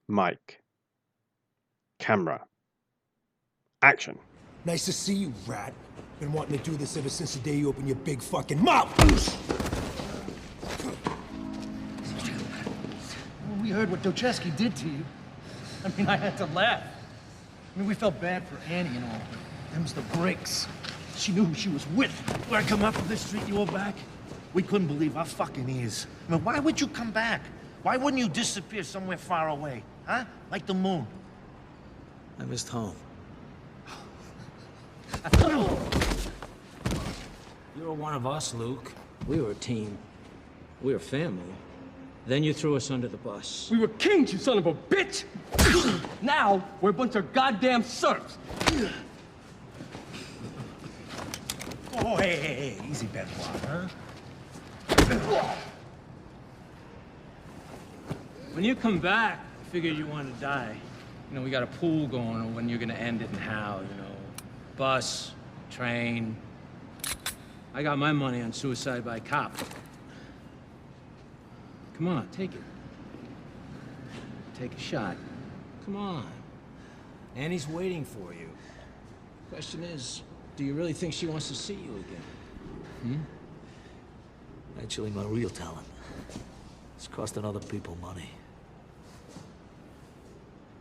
Mic. Camera. Action. Nice to see you, rat. Been wanting to do this ever since the day you opened your big fucking mouth. We heard what Docheski did to you. I mean, I had to laugh. I mean, we felt bad for Annie and all, but them's the breaks. She knew who she was with. When I come up from this street, you were back. We couldn't believe our fucking ears. I mean, why would you come back? Why wouldn't you disappear somewhere far away, huh? Like the moon. I missed home. You were one of us, Luke. We were a team. We were family. Then you threw us under the bus. We were kings, you son of a bitch! Now, we're a bunch of goddamn serfs. Oh, hey, easy, Benoit, huh? When you come back, I figured you wanted to die. You know, we got a pool going on when you're gonna end it and how, you know. Bus, train. I got my money on suicide by cop. Come on, take it. Take a shot. Come on. Annie's waiting for you. Question is, do you really think she wants to see you again? Actually, my real talent. It's costing other people money.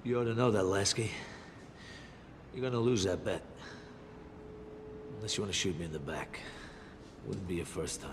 You ought to know that, Lasky. You're gonna lose that bet. Unless you want to shoot me in the back. Wouldn't be your first time.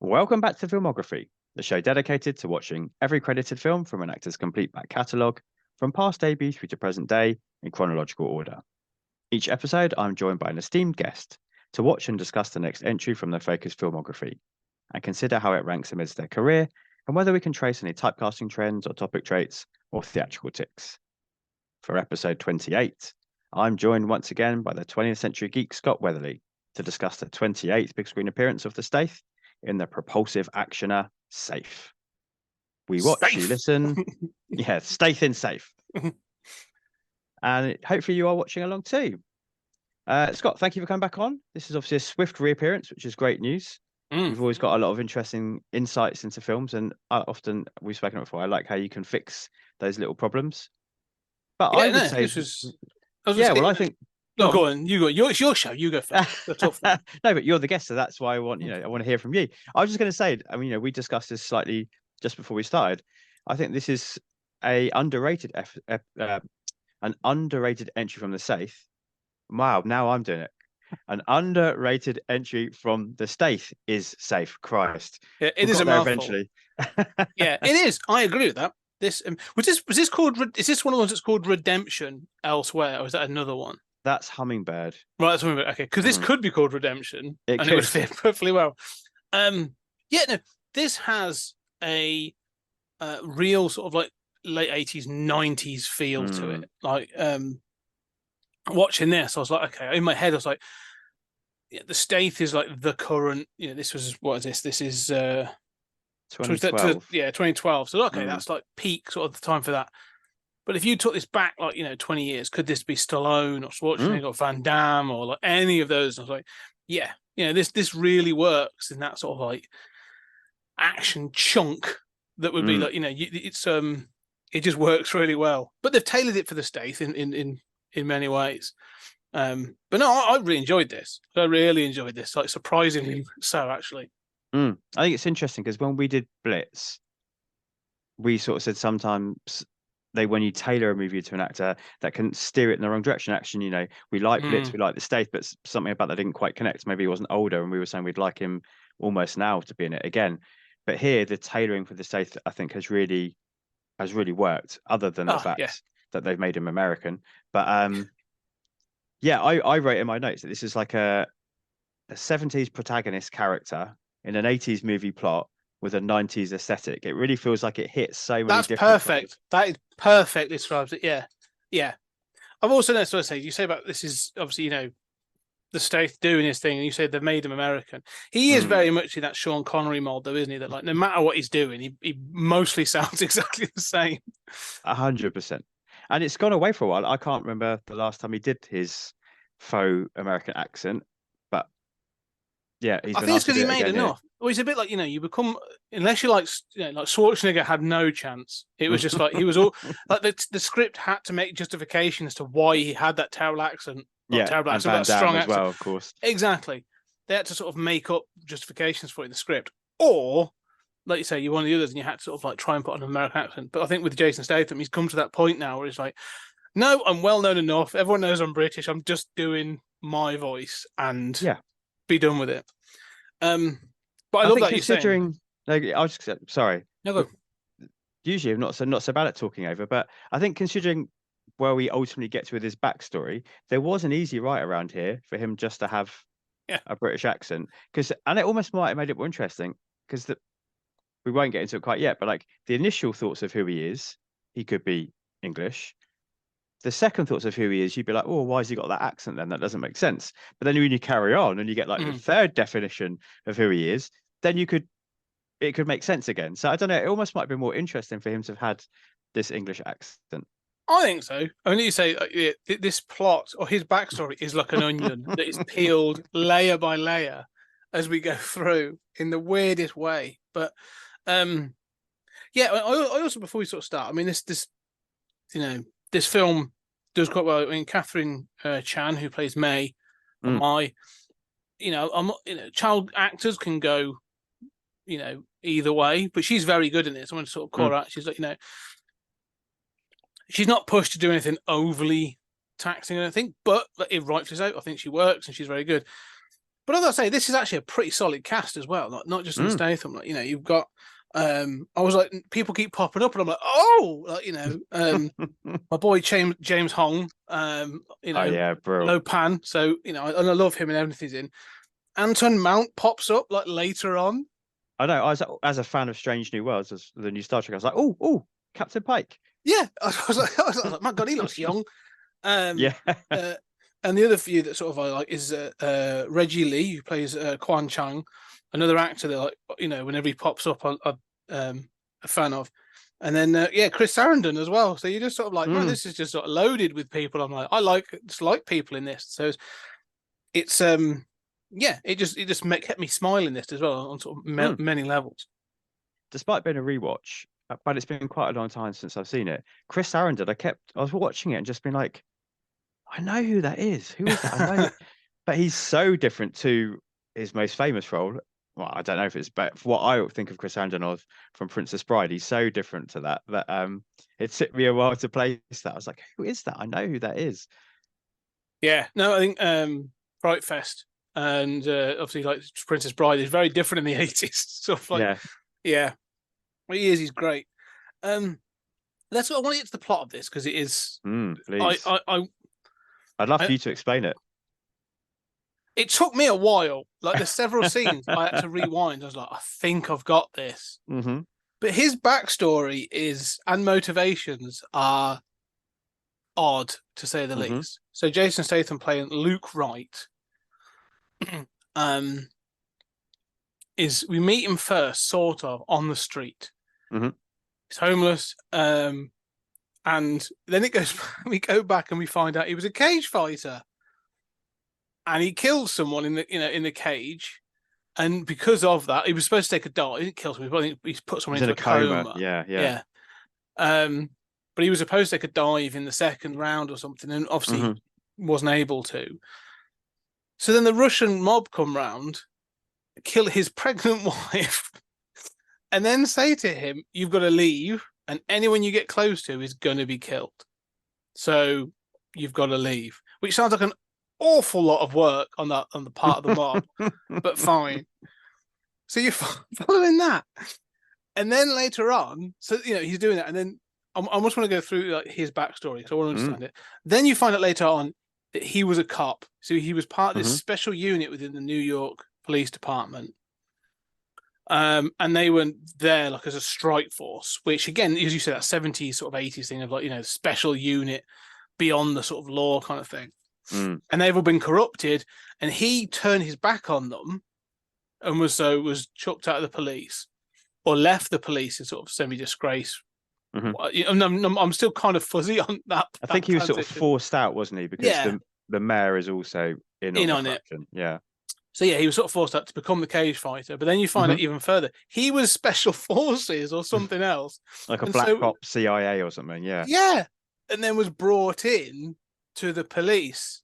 Welcome back to Filmography, the show dedicated to watching every credited film from an actor's complete back catalogue, from past debut through to present day in chronological order. Each episode, I'm joined by an esteemed guest to watch and discuss the next entry from their focused filmography and consider how it ranks amidst their career and whether we can trace any typecasting trends or topic traits or theatrical tics. For episode 28, I'm joined once again by the 20th Century Geek Scott Weatherly to discuss the 28th big screen appearance of the Stath in the propulsive actioner Safe. We watch, Safe. you listen. Yeah, Stath in Safe. And hopefully you are watching along too. Scott, thank you for coming back on. This is obviously a swift reappearance, which is great news. You've always got a lot of interesting insights into films, and often, we've spoken about before, I like how you can fix those little problems. But Yeah, I would say, I think. No, go on. You go. It's your show. You go first. The tough one. No, but you're the guest, so that's why I want I want to hear from you. I was just going to say, I mean, we discussed this slightly just before we started. I think this is an underrated entry from the Stath. Wow, now I'm doing it. An underrated entry from the Stath is Safe. Christ, Yeah, it is a mouthful. Eventually. Yeah, it is. I agree with that. This was this called? Is this one of the ones that's called Redemption elsewhere, or is that another one? That's Hummingbird. Right, that's Hummingbird. Okay, because this could be called Redemption, It and could. it would fit perfectly well. Yeah, no, this has a real sort of like late 80s, 90s feel to it. Like watching this, I was like, okay, in my head, I was like, yeah, the Stath is like the current. This was what is this? This is 2012. Yeah, 2012. So okay, that's like peak sort of the time for that. But if you took this back, like 20 years, could this be Stallone or Schwarzenegger or Van Damme or like any of those? I was like, yeah, this really works in that sort of like action chunk that would be like it just works really well. But they've tailored it for the Stath in many ways. But no, I really enjoyed this. I really enjoyed this, like surprisingly so, actually. I think it's interesting because when we did Blitz, we sort of said sometimes when you tailor a movie to an actor, that can steer it in the wrong direction. Action, we like Blitz, we like the Stath, but something about that didn't quite connect. Maybe he wasn't older, and we were saying we'd like him almost now to be in it again. But here, the tailoring for the Stath, I think, has really worked. Other than the fact that they've made him American, but I wrote in my notes that this is like a 70s protagonist character in an 80s movie plot with a 90s aesthetic. It really feels like it hits so many That's different perfect. That is perfect. Describes it. Yeah, yeah. I've also noticed what I say. You say about this is obviously the Stath doing his thing, and you say they've made him American. He is very much in that Sean Connery mold, though, isn't he? That like no matter what he's doing, he mostly sounds exactly the same. 100%. And it's gone away for a while. I can't remember the last time he did his faux American accent, but yeah, he's I been think it's asked to because he do it made again here. enough. Well, he's a bit like you become unless you like like Schwarzenegger had no chance. It was just like he was all like the script had to make justification as to why he had that terrible accent. Not Yeah, terrible and accent, Van but a Damme strong as accent. well, of course. Exactly. They had to sort of make up justifications for it in the script, or like you say, you're one of the others, and you had to sort of like try and put on an American accent. But I think with Jason Statham, he's come to that point now where he's like, no, I'm well known enough. Everyone knows I'm British. I'm just doing my voice and be done with it. But I love think that you're saying. Like, I was just sorry. No, go. Usually, I'm not so bad at talking over, but I think considering where we ultimately get to with his backstory, there was an easy right around here for him just to have a British accent, and it almost might have made it more interesting because we won't get into it quite yet, but like the initial thoughts of who he is, he could be English. The second thoughts of who he is, you'd be like, oh, why has he got that accent then? That doesn't make sense. But then when you carry on and you get like the third definition of who he is, then it could make sense again. So I don't know, it almost might be more interesting for him to have had this English accent. I think so. I mean, you say this plot or his backstory is like an onion that is peeled layer by layer as we go through in the weirdest way. But yeah, I also before we sort of start, I mean, this film does quite well. I mean, Catherine Chan, who plays May, or child actors can go, either way, but she's very good in this. I want to sort of call her out. She's like, she's not pushed to do anything overly taxing, I think, but it rightfully so. I think she works and she's very good. But as I say, this is actually a pretty solid cast as well. Not just in Statham. Like, you've got. I was like, people keep popping up, and I'm like, oh, my boy James Hong. Bro. Lo Pan. So and I love him and everything he's in. Anton Mount pops up like later on. I know. As a fan of Strange New Worlds, the new Star Trek, I was like, oh, Captain Pike. Yeah, I was like, my God, he looks young. And the other few that sort of I like is Reggie Lee, who plays Quan Chang, another actor that whenever he pops up, I'm a fan of. And then Chris Sarandon as well. So you're just sort of like, oh, this is just sort of loaded with people. I'm like, I like people in this. So it's it just kept me smiling this as well on sort of many levels. Despite being a rewatch, but it's been quite a long time since I've seen it. Chris Sarandon, I was watching it and just been like, I know who that is. Who is that? I know, but he's so different to his most famous role. Well, I don't know if it's, but for what I think of Chris Sarandon of from Princess Bride, he's so different to that it took me a while to place that. I was like, who is that? I know who that is. Yeah, no, I think Fright Fest and obviously like Princess Bride is very different in the 80s. Sort of like, yeah. He is. He's great. I want to get to the plot of this because it is. Please. I'd love for you to explain it. It took me a while. Like there's several scenes I had to rewind. I was like, I think I've got this. But his backstory and motivations are odd to say the least. So Jason Statham playing Luke Wright. We meet him first, sort of, on the street. He's homeless, and then we go back and we find out he was a cage fighter, and he killed someone in the cage, and because of that, he was supposed to take a dive. He didn't kill someone. I think he put someone into a coma. Yeah. But he was supposed to take a dive in the second round or something, and obviously wasn't able to. So then the Russian mob come round, kill his pregnant wife, and then say to him, you've got to leave, and anyone you get close to is going to be killed. So you've got to leave, which sounds like an awful lot of work on the part of the mob, but fine. So you're following that. And then later on, so, he's doing that, and then I almost want to go through like his backstory because I want to understand it. Then you find out later on that he was a cop. So he was part of this special unit within the New York Police Department. And they were there like as a strike force, which again, as you said, that 70s sort of 80s thing of like, you know, special unit beyond the sort of law kind of thing. And they've all been corrupted, and he turned his back on them and was chucked out of the police, or left the police in sort of semi-disgrace. I'm still kind of fuzzy on that. I think he was sort of forced out, wasn't he? Because the mayor is also in on it. Yeah. So yeah, he was sort of forced out to become the cage fighter. But then you find out even further, he was special forces or something else, like a black ops CIA or something. Yeah. Yeah, and then was brought in to the police.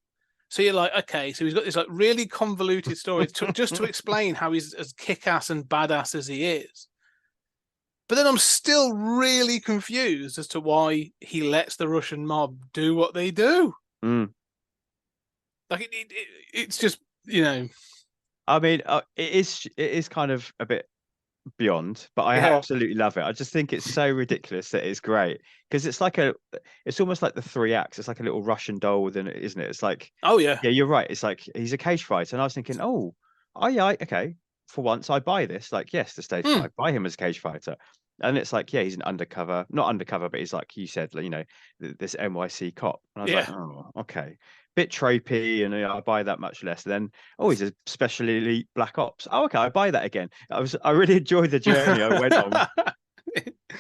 So you're like, okay, so he's got this like really convoluted story just to explain how he's as kick-ass and badass as he is. But then I'm still really confused as to why he lets the Russian mob do what they do. Like it's just, you know. I mean, it is kind of a bit beyond, but I absolutely love it. I just think it's so ridiculous that it's great, because it's almost like the three acts. It's like a little Russian doll within it, isn't it? It's like, yeah, you're right. It's like he's a cage fighter, and I was thinking, okay, for once I buy this. Like, yes, the stage, I buy him as a cage fighter. And it's like, yeah, he's an not undercover, but he's like you said, you know, this NYC cop. And I was like, oh, okay. Bit tropey, and I buy that much less. Then, he's a special elite black ops. Oh, okay, I buy that again. I really enjoyed the journey I went on,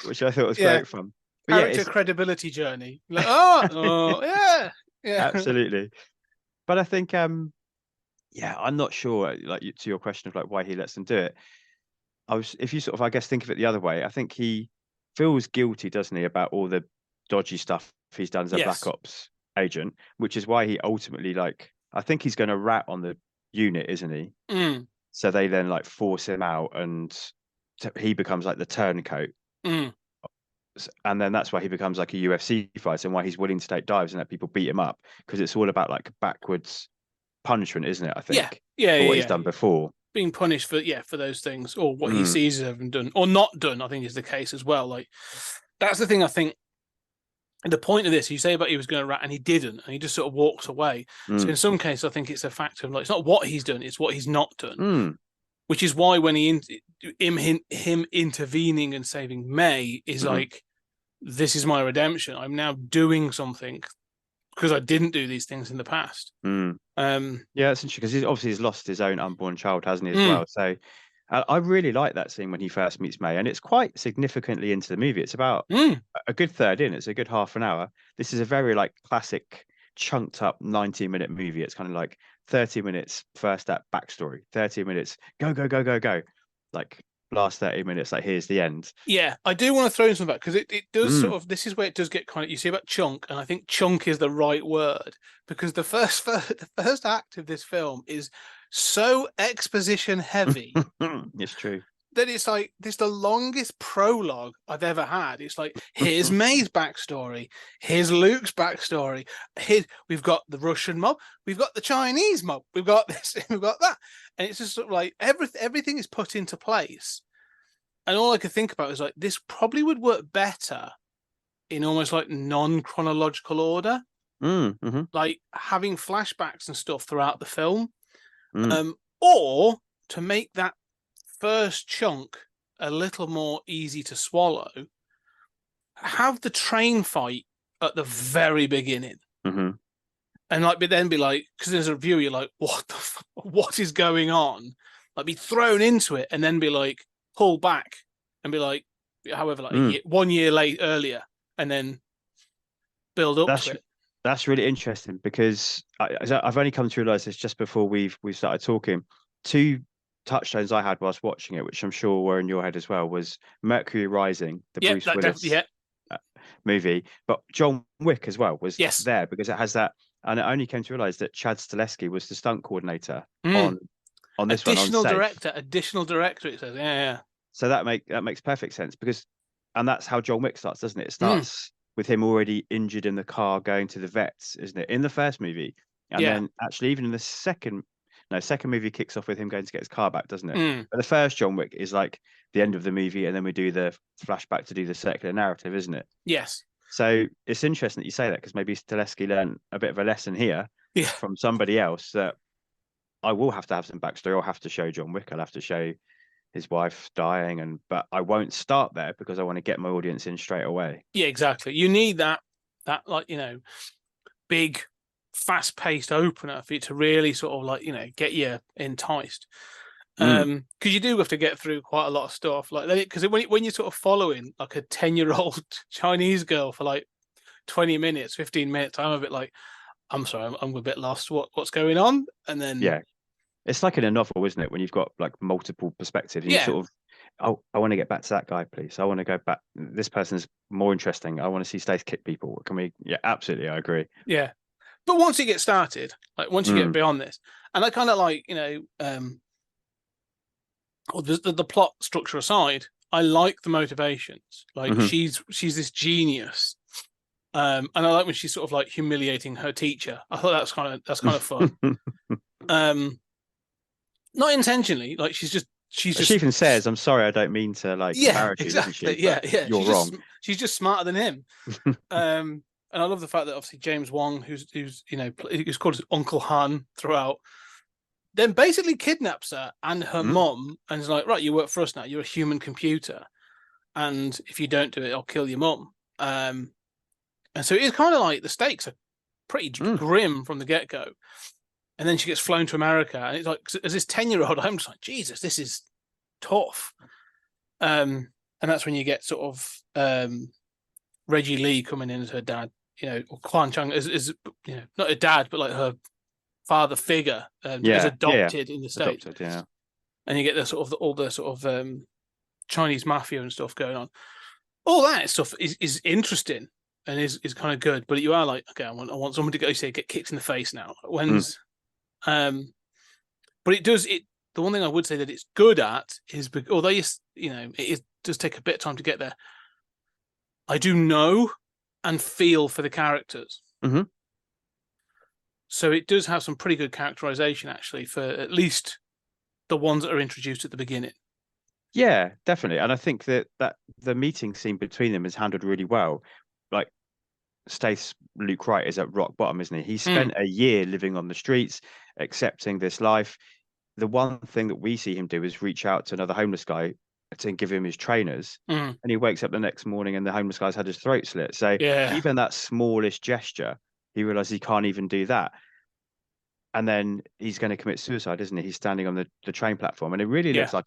which I thought was great fun. But character credibility journey. Like, yeah, absolutely. But I think, I'm not sure. Like to your question of like why he lets them do it. If you sort of, I guess, think of it the other way, I think he feels guilty, doesn't he, about all the dodgy stuff he's done as a black ops agent, which is why he ultimately, like, I think he's going to rat on the unit, isn't he? So they then like force him out, and he becomes like the turncoat. And then that's why he becomes like a UFC fighter, and why he's willing to take dives and let people beat him up, because it's all about like backwards punishment, isn't it? I think. For what he's done before. Being punished for those things, or what he sees as having done or not done, I think is the case as well. Like, that's the thing. I think the point of this, you say about he was going to rat and he didn't, and he just sort of walks away. So in some cases, I think it's a factor of like, it's not what he's done, it's what he's not done. Which is why when him intervening and saving May is like, this is my redemption. I'm now doing something because I didn't do these things in the past. Yeah, it's interesting, because he's lost his own unborn child, hasn't he, as well? So I really like that scene when he first meets May, and it's quite significantly into the movie. It's about a good third in. It's a good half an hour. This is a very like classic chunked up 90-minute movie. It's kind of like 30 minutes first act backstory, 30 minutes go, like last 30 minutes, like here's the end. Yeah, I do want to throw in something back, because it does sort of, this is where it does get kind of, you see about chunk, and I think chunk is the right word, because the first act of this film is so exposition heavy. It's true. That it's like, this is the longest prologue I've ever had. It's like, here's May's backstory, here's Luke's backstory, we've got the Russian mob, we've got the Chinese mob, we've got this, we've got that, and it's just sort of like everything is put into place. And all I could think about is like, this probably would work better in almost like non-chronological order, like having flashbacks and stuff throughout the film, or to make that first chunk a little more easy to swallow, have the train fight at the very beginning, and like, but then be like, because as a viewer you're like, what is going on? Like, be thrown into it, and then be like, pull back and be like, however, like 1 year earlier, and then build up to it. That's really interesting, because I've only come to realize this just before we've started talking. Two touchstones I had whilst watching it, which I'm sure were in your head as well, was Mercury Rising, the Bruce Willis movie, but John Wick as well was there, because it has that, and I only came to realize that Chad Stahelski was the stunt coordinator on this additional one. Additional director, it says. Yeah. So that makes perfect sense, because, and that's how John Wick starts, doesn't it? It starts with him already injured in the car going to the vets, isn't it, in the first movie? And then actually even in the second movie kicks off with him going to get his car back, doesn't it? But the first John Wick is like the end of the movie, and then we do the flashback to do the circular narrative, isn't it? Yes. So it's interesting that you say that, because maybe Stahelski learned a bit of a lesson here from somebody else, that I will have to have some backstory. I'll have to show John Wick. I'll have to show his wife dying, but I won't start there because I want to get my audience in straight away. Yeah, exactly. You need that like, big, fast-paced opener for you to really sort of like, get you enticed. Because you do have to get through quite a lot of stuff, like, because when you're sort of following like a 10-year-old Chinese girl for like 20 minutes, 15 minutes, I'm a bit like, I'm sorry, I'm a bit lost. What's going on? And then yeah, it's like in a novel, isn't it? When you've got like multiple perspectives, and you sort of, oh, I want to get back to that guy, please. I want to go back. This person's more interesting. I want to see Stath kick people. Can we? Yeah, absolutely, I agree. Yeah, but once you get started, like once you get beyond this, and I kind of like, or the plot structure aside, I like the motivations. Like she's this genius, and I like when she's sort of like humiliating her teacher. I thought that's kind of fun. Not intentionally, like she even says, "I'm sorry, I don't mean to like disparage you," exactly. She? Yeah, You're wrong. She's just smarter than him. And I love the fact that obviously James Wong, who's he's called his Uncle Han throughout, then basically kidnaps her and her mum and is like, right, you work for us now. You're a human computer, and if you don't do it, I'll kill your mum. And so it's kind of like the stakes are pretty grim from the get-go. And then she gets flown to America, and it's like, as this 10-year-old, I'm just like, Jesus, this is tough. And that's when you get sort of Reggie Lee coming in as her dad, or Quan Chung is not a dad, but like her father figure, is adopted in the States. And you get the sort of all the sort of Chinese mafia and stuff going on. All that stuff is interesting and is kind of good, but you are like, okay, I want someone to go get kicked in the face now. When's but the one thing I would say that it's good at is, although it does take a bit of time to get there, I do know and feel for the characters. So it does have some pretty good characterization, actually, for at least the ones that are introduced at the beginning. Yeah, definitely. And I think that the meeting scene between them is handled really well. Like, Stath's Luke Wright is at rock bottom, isn't he? He spent a year living on the streets, accepting this life. The one thing that we see him do is reach out to another homeless guy to give him his trainers, and he wakes up the next morning and the homeless guy's had his throat slit. So even that smallest gesture, he realizes he can't even do that. And then he's going to commit suicide, isn't he? He's standing on the train platform, and it really looks like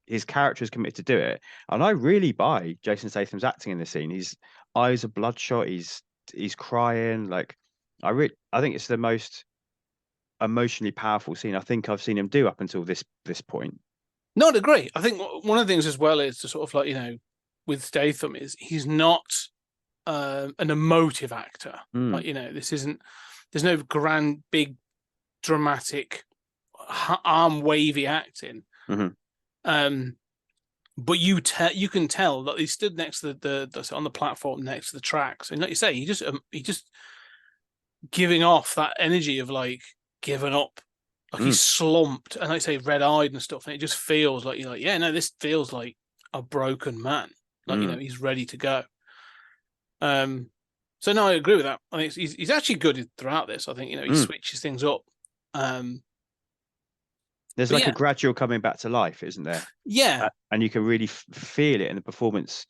his character is committed to do it. And I really buy Jason Statham's acting in this scene. His eyes are bloodshot. He's crying. Like, I think it's the most emotionally powerful scene I think I've seen him do up until this point. No, I'd agree. I think one of the things as well is to sort of like, with Statham is he's not an emotive actor. Like, there's no grand, big, dramatic, arm wavy acting. But you can tell that he stood next to the on the platform next to the tracks, and like you say, he just giving off that energy of like giving up. Like he's slumped, and like I say, red-eyed and stuff, and it just feels like this feels like a broken man. Like he's ready to go. So no, I agree with that. I think he's actually good throughout this. I think he switches things up. There's like a gradual coming back to life, isn't there? Yeah, and you can really feel it in the performance.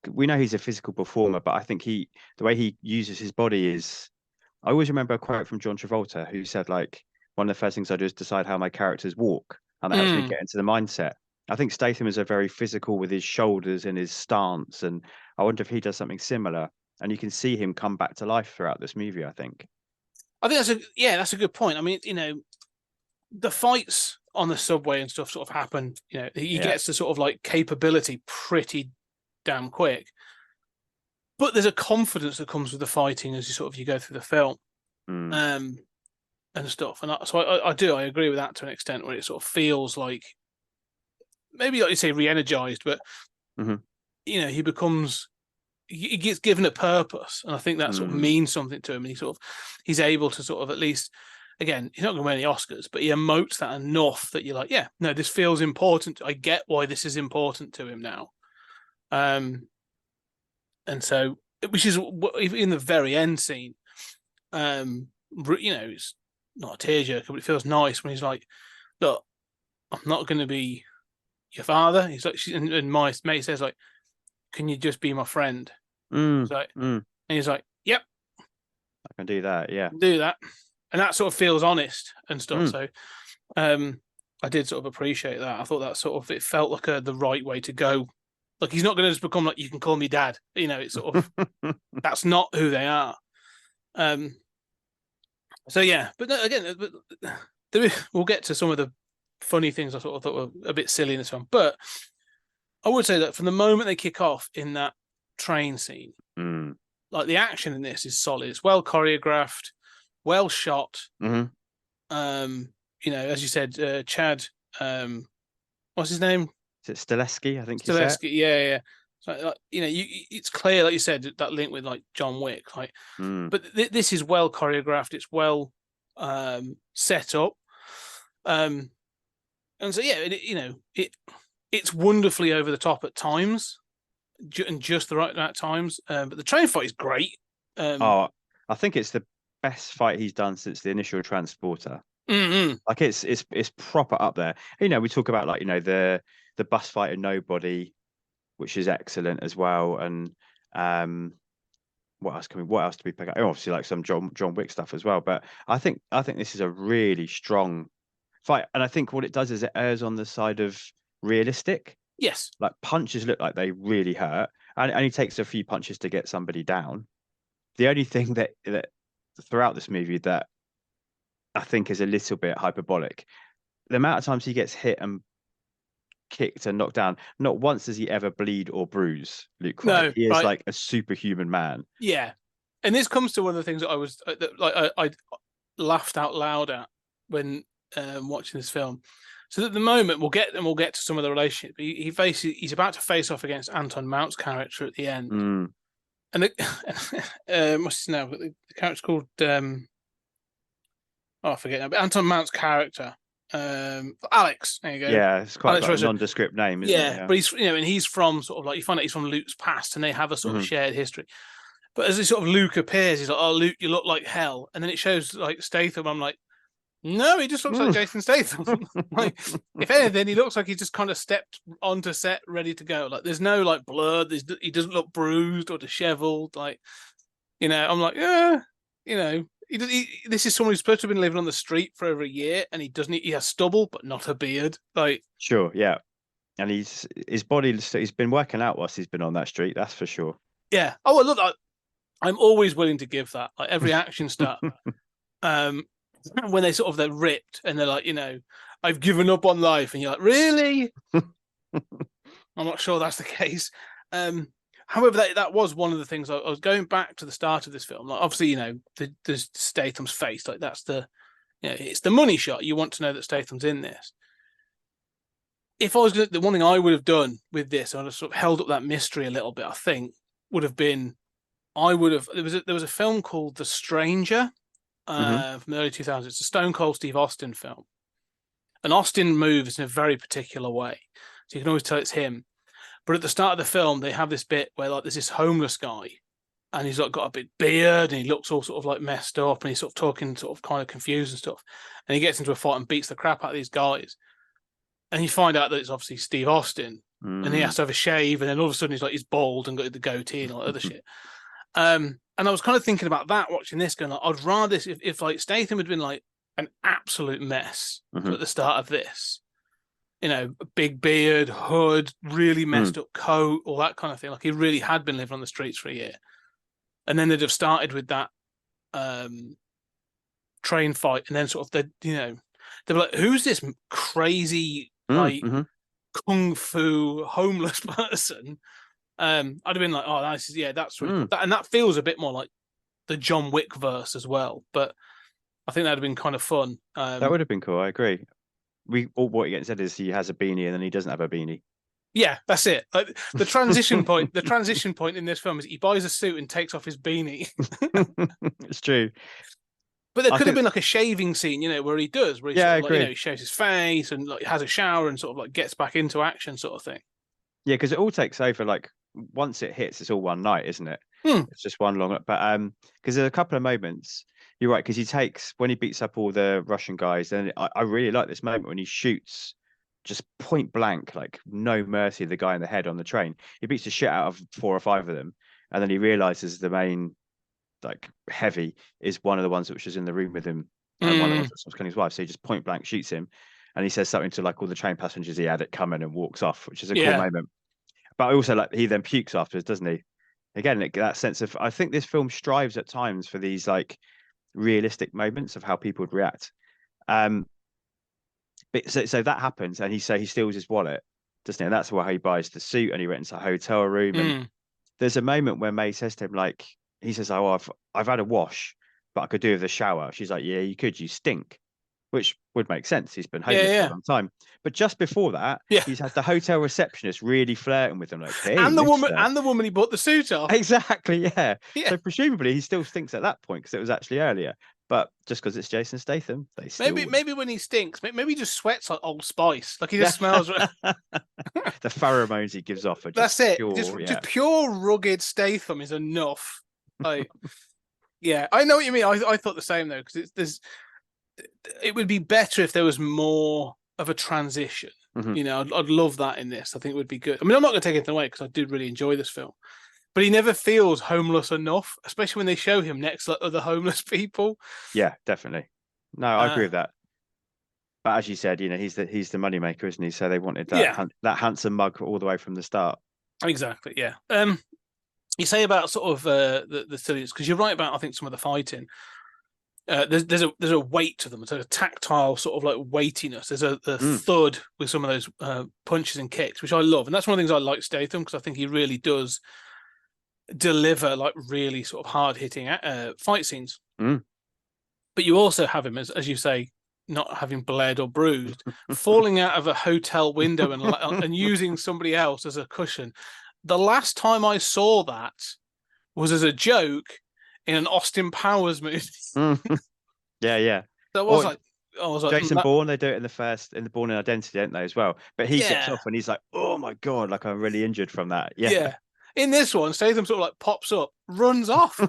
We know he's a physical performer, but I think the way he uses his body is. I always remember a quote from John Travolta who said, like, one of the first things I do is decide how my characters walk, and that helps me get into the mindset. I think Statham is a very physical with his shoulders and his stance, and I wonder if he does something similar. And you can see him come back to life throughout this movie, I think. That's a good point. I mean, the fights on the subway and stuff sort of happen. He gets the sort of like capability pretty damn quick. But there's a confidence that comes with the fighting as you go through the film. And stuff, and so I agree with that to an extent, where it sort of feels like maybe, like you say, re-energized, but he gets given a purpose, and I think that sort of means something to him. And he's able to sort of, at least, again, he's not going to win any Oscars, but he emotes that enough that you're like, this feels important. I get why this is important to him now. And so, which is in the very end scene, it's not a tearjerker, but it feels nice when he's like, look, I'm not going to be your father? He's like, and my mate says like, can you just be my friend? He's like, and he's like, yep, I can do that. Yeah. do that, and that sort of feels honest and stuff. So, I did sort of appreciate that. I thought that sort of, it felt like the right way to go. Like, he's not going to just become like, you can call me dad. You know, it's sort of that's not who they are. So yeah, but no, again, we'll get to some of the funny things I sort of thought were a bit silly in this one. But I would say that from the moment they kick off in that train scene, like the action in this is solid. It's well choreographed, well shot. You know, as you said, Chad, what's his name? Is it Stileski? I think Stileski, yeah. So, like, you know, it's clear, like you said, that link with like John Wick, like, but this is well choreographed. It's well set up, and so yeah, you know, it's wonderfully over the top at times, and just the right amount of times. But the train fight is great. I think it's the best fight he's done since the initial Transporter. Like it's proper up there. You know, we talk about like, you know, the bus fight in Nobody, which is excellent as well. And what else do we pick up? Obviously, like some John Wick stuff as well. But I think this is a really strong fight, and I think what it does is it errs on the side of realistic. Yes, like punches look like they really hurt, and he takes a few punches to get somebody down. The only thing that throughout this movie that I think is a little bit hyperbolic, the amount of times he gets hit and kicked and knocked down, not once does he ever bleed or bruise Luke Wright. No, he is like a superhuman man. Yeah, and this comes to one of the things that I was like I laughed out loud at when watching this film. So at the moment we'll get to some of the relationship. He's about to face off against Anton Mount's character at the end, and what's his name? The character's called I forget now, but Anton Mount's character, Alex. There you go. Yeah, it's quite like a nondescript name, isn't it? Yeah. But he's, you know, and he's from sort of like, you find out he's from Luke's past, and they have a sort of shared history. But as this sort of Luke appears, he's like, "Oh, Luke, you look like hell," and then it shows like Statham. I'm like, no, he just looks like Jason Statham. Like, if anything, he looks like he just kind of stepped onto set ready to go. Like, there's no like blood. He doesn't look bruised or disheveled. Like, you know, I'm like, yeah, you know. This is someone who's supposed to have been living on the street for over a year, and he doesn't. He has stubble, but not a beard. Like, sure, yeah, and his body. He's been working out whilst he's been on that street. That's for sure. Yeah. Oh, well, look, I'm always willing to give that. Like every action star, when they're ripped and they're like, you know, I've given up on life, and you're like, really? I'm not sure that's the case. However, that was one of the things I was going back to the start of this film. Like, obviously, you know, there's Statham's face. Like, that's it's the money shot. You want to know that Statham's in this. If I was the one thing I would have done with this, I would have sort of held up that mystery a little bit. I think would have been, there was a film called The Stranger from the early 2000s. It's a Stone Cold Steve Austin film, and Austin moves in a very particular way, so you can always tell it's him. But at the start of the film, they have this bit where like there's this homeless guy, and he's like got a big beard, and he looks all sort of like messed up, and he's sort of talking sort of kind of confused and stuff. And he gets into a fight and beats the crap out of these guys. And you find out that it's obviously Steve Austin, and he has to have a shave, and then all of a sudden he's bald and got the goatee and all that other shit. And I was kind of thinking about that watching this, going like, I'd rather this if like Statham had been like an absolute mess at the start of this. You know, big beard, hood, really messed up coat, all that kind of thing. Like he really had been living on the streets for a year. And then they'd have started with that train fight, and then sort of they'd be like, who's this crazy like kung fu homeless person? I'd have been like, oh, that's really cool. And that feels a bit more like the John Wick verse as well. But I think that'd have been kind of fun. That would have been cool. I agree. What he said is he has a beanie and then he doesn't have a beanie. Yeah, that's it. Like the transition point. The transition point in this film is he buys a suit and takes off his beanie. It's true. But there could have been like a shaving scene, you know, where he does, where he I sort of, agree. like, he shaves his face and like has a shower and sort of like gets back into action, sort of thing. Yeah, because it all takes over. Like once it hits, it's all one night, isn't it? It's just one long. But because there's a couple of moments. You're right, because when he beats up all the Russian guys, then I really like this moment when he shoots just point blank, like no mercy, the guy in the head on the train. He beats the shit out of 4 or 5 of them, and then he realizes the main like heavy is one of the ones which is in the room with him, and one of the ones that's killing his wife. So he just point blank shoots him, and he says something to like all the train passengers he had it coming and walks off, which is a cool moment. But also, like, he then pukes afterwards, doesn't he? Again, that sense of, I think this film strives at times for these like realistic moments of how people would react. But so that happens, and he steals his wallet, doesn't he? And that's why he buys the suit, and he rents a hotel room. And there's a moment where May says to him, like, he says, "Oh, I've had a wash, but I could do with a shower." She's like, "Yeah, you could. You stink," which would make sense. He's been homeless for a long time. But just before that, he's had the hotel receptionist really flirting with him, like, "Hey, and the mister." woman he bought the suit off. Exactly, yeah. So presumably he still stinks at that point because it was actually earlier. But just because it's Jason Statham, they still maybe when he stinks, maybe he just sweats like Old Spice, like he just smells. the pheromones he gives off are just That's it. pure, Just pure rugged Statham is enough. Like, yeah, I know what you mean. I thought the same though, because it would be better if there was more of a transition. You know, I'd love that in this. I think it would be good. I mean, I'm not going to take anything away because I did really enjoy this film, but he never feels homeless enough, especially when they show him next to other homeless people. Yeah, definitely. No, I agree with that. But as you said, you know, he's the moneymaker, isn't he? So they wanted that handsome mug all the way from the start. Exactly. Yeah. You say about sort of the silliness, because you're right about, I think, some of the fighting. There's a weight to them. It's a tactile sort of like weightiness. There's a thud with some of those punches and kicks, which I love, and that's one of the things I like Statham, because I think he really does deliver like really sort of hard hitting fight scenes. But you also have him, as you say, not having bled or bruised, falling out of a hotel window and using somebody else as a cushion. The last time I saw that was as a joke in an Austin Powers movie. Yeah. That was like Jason Bourne. They do it in the Bourne Identity, don't they, as well? But he gets off and he's like, "Oh my god, like I'm really injured from that." Yeah. In this one, Statham sort of like pops up, runs off.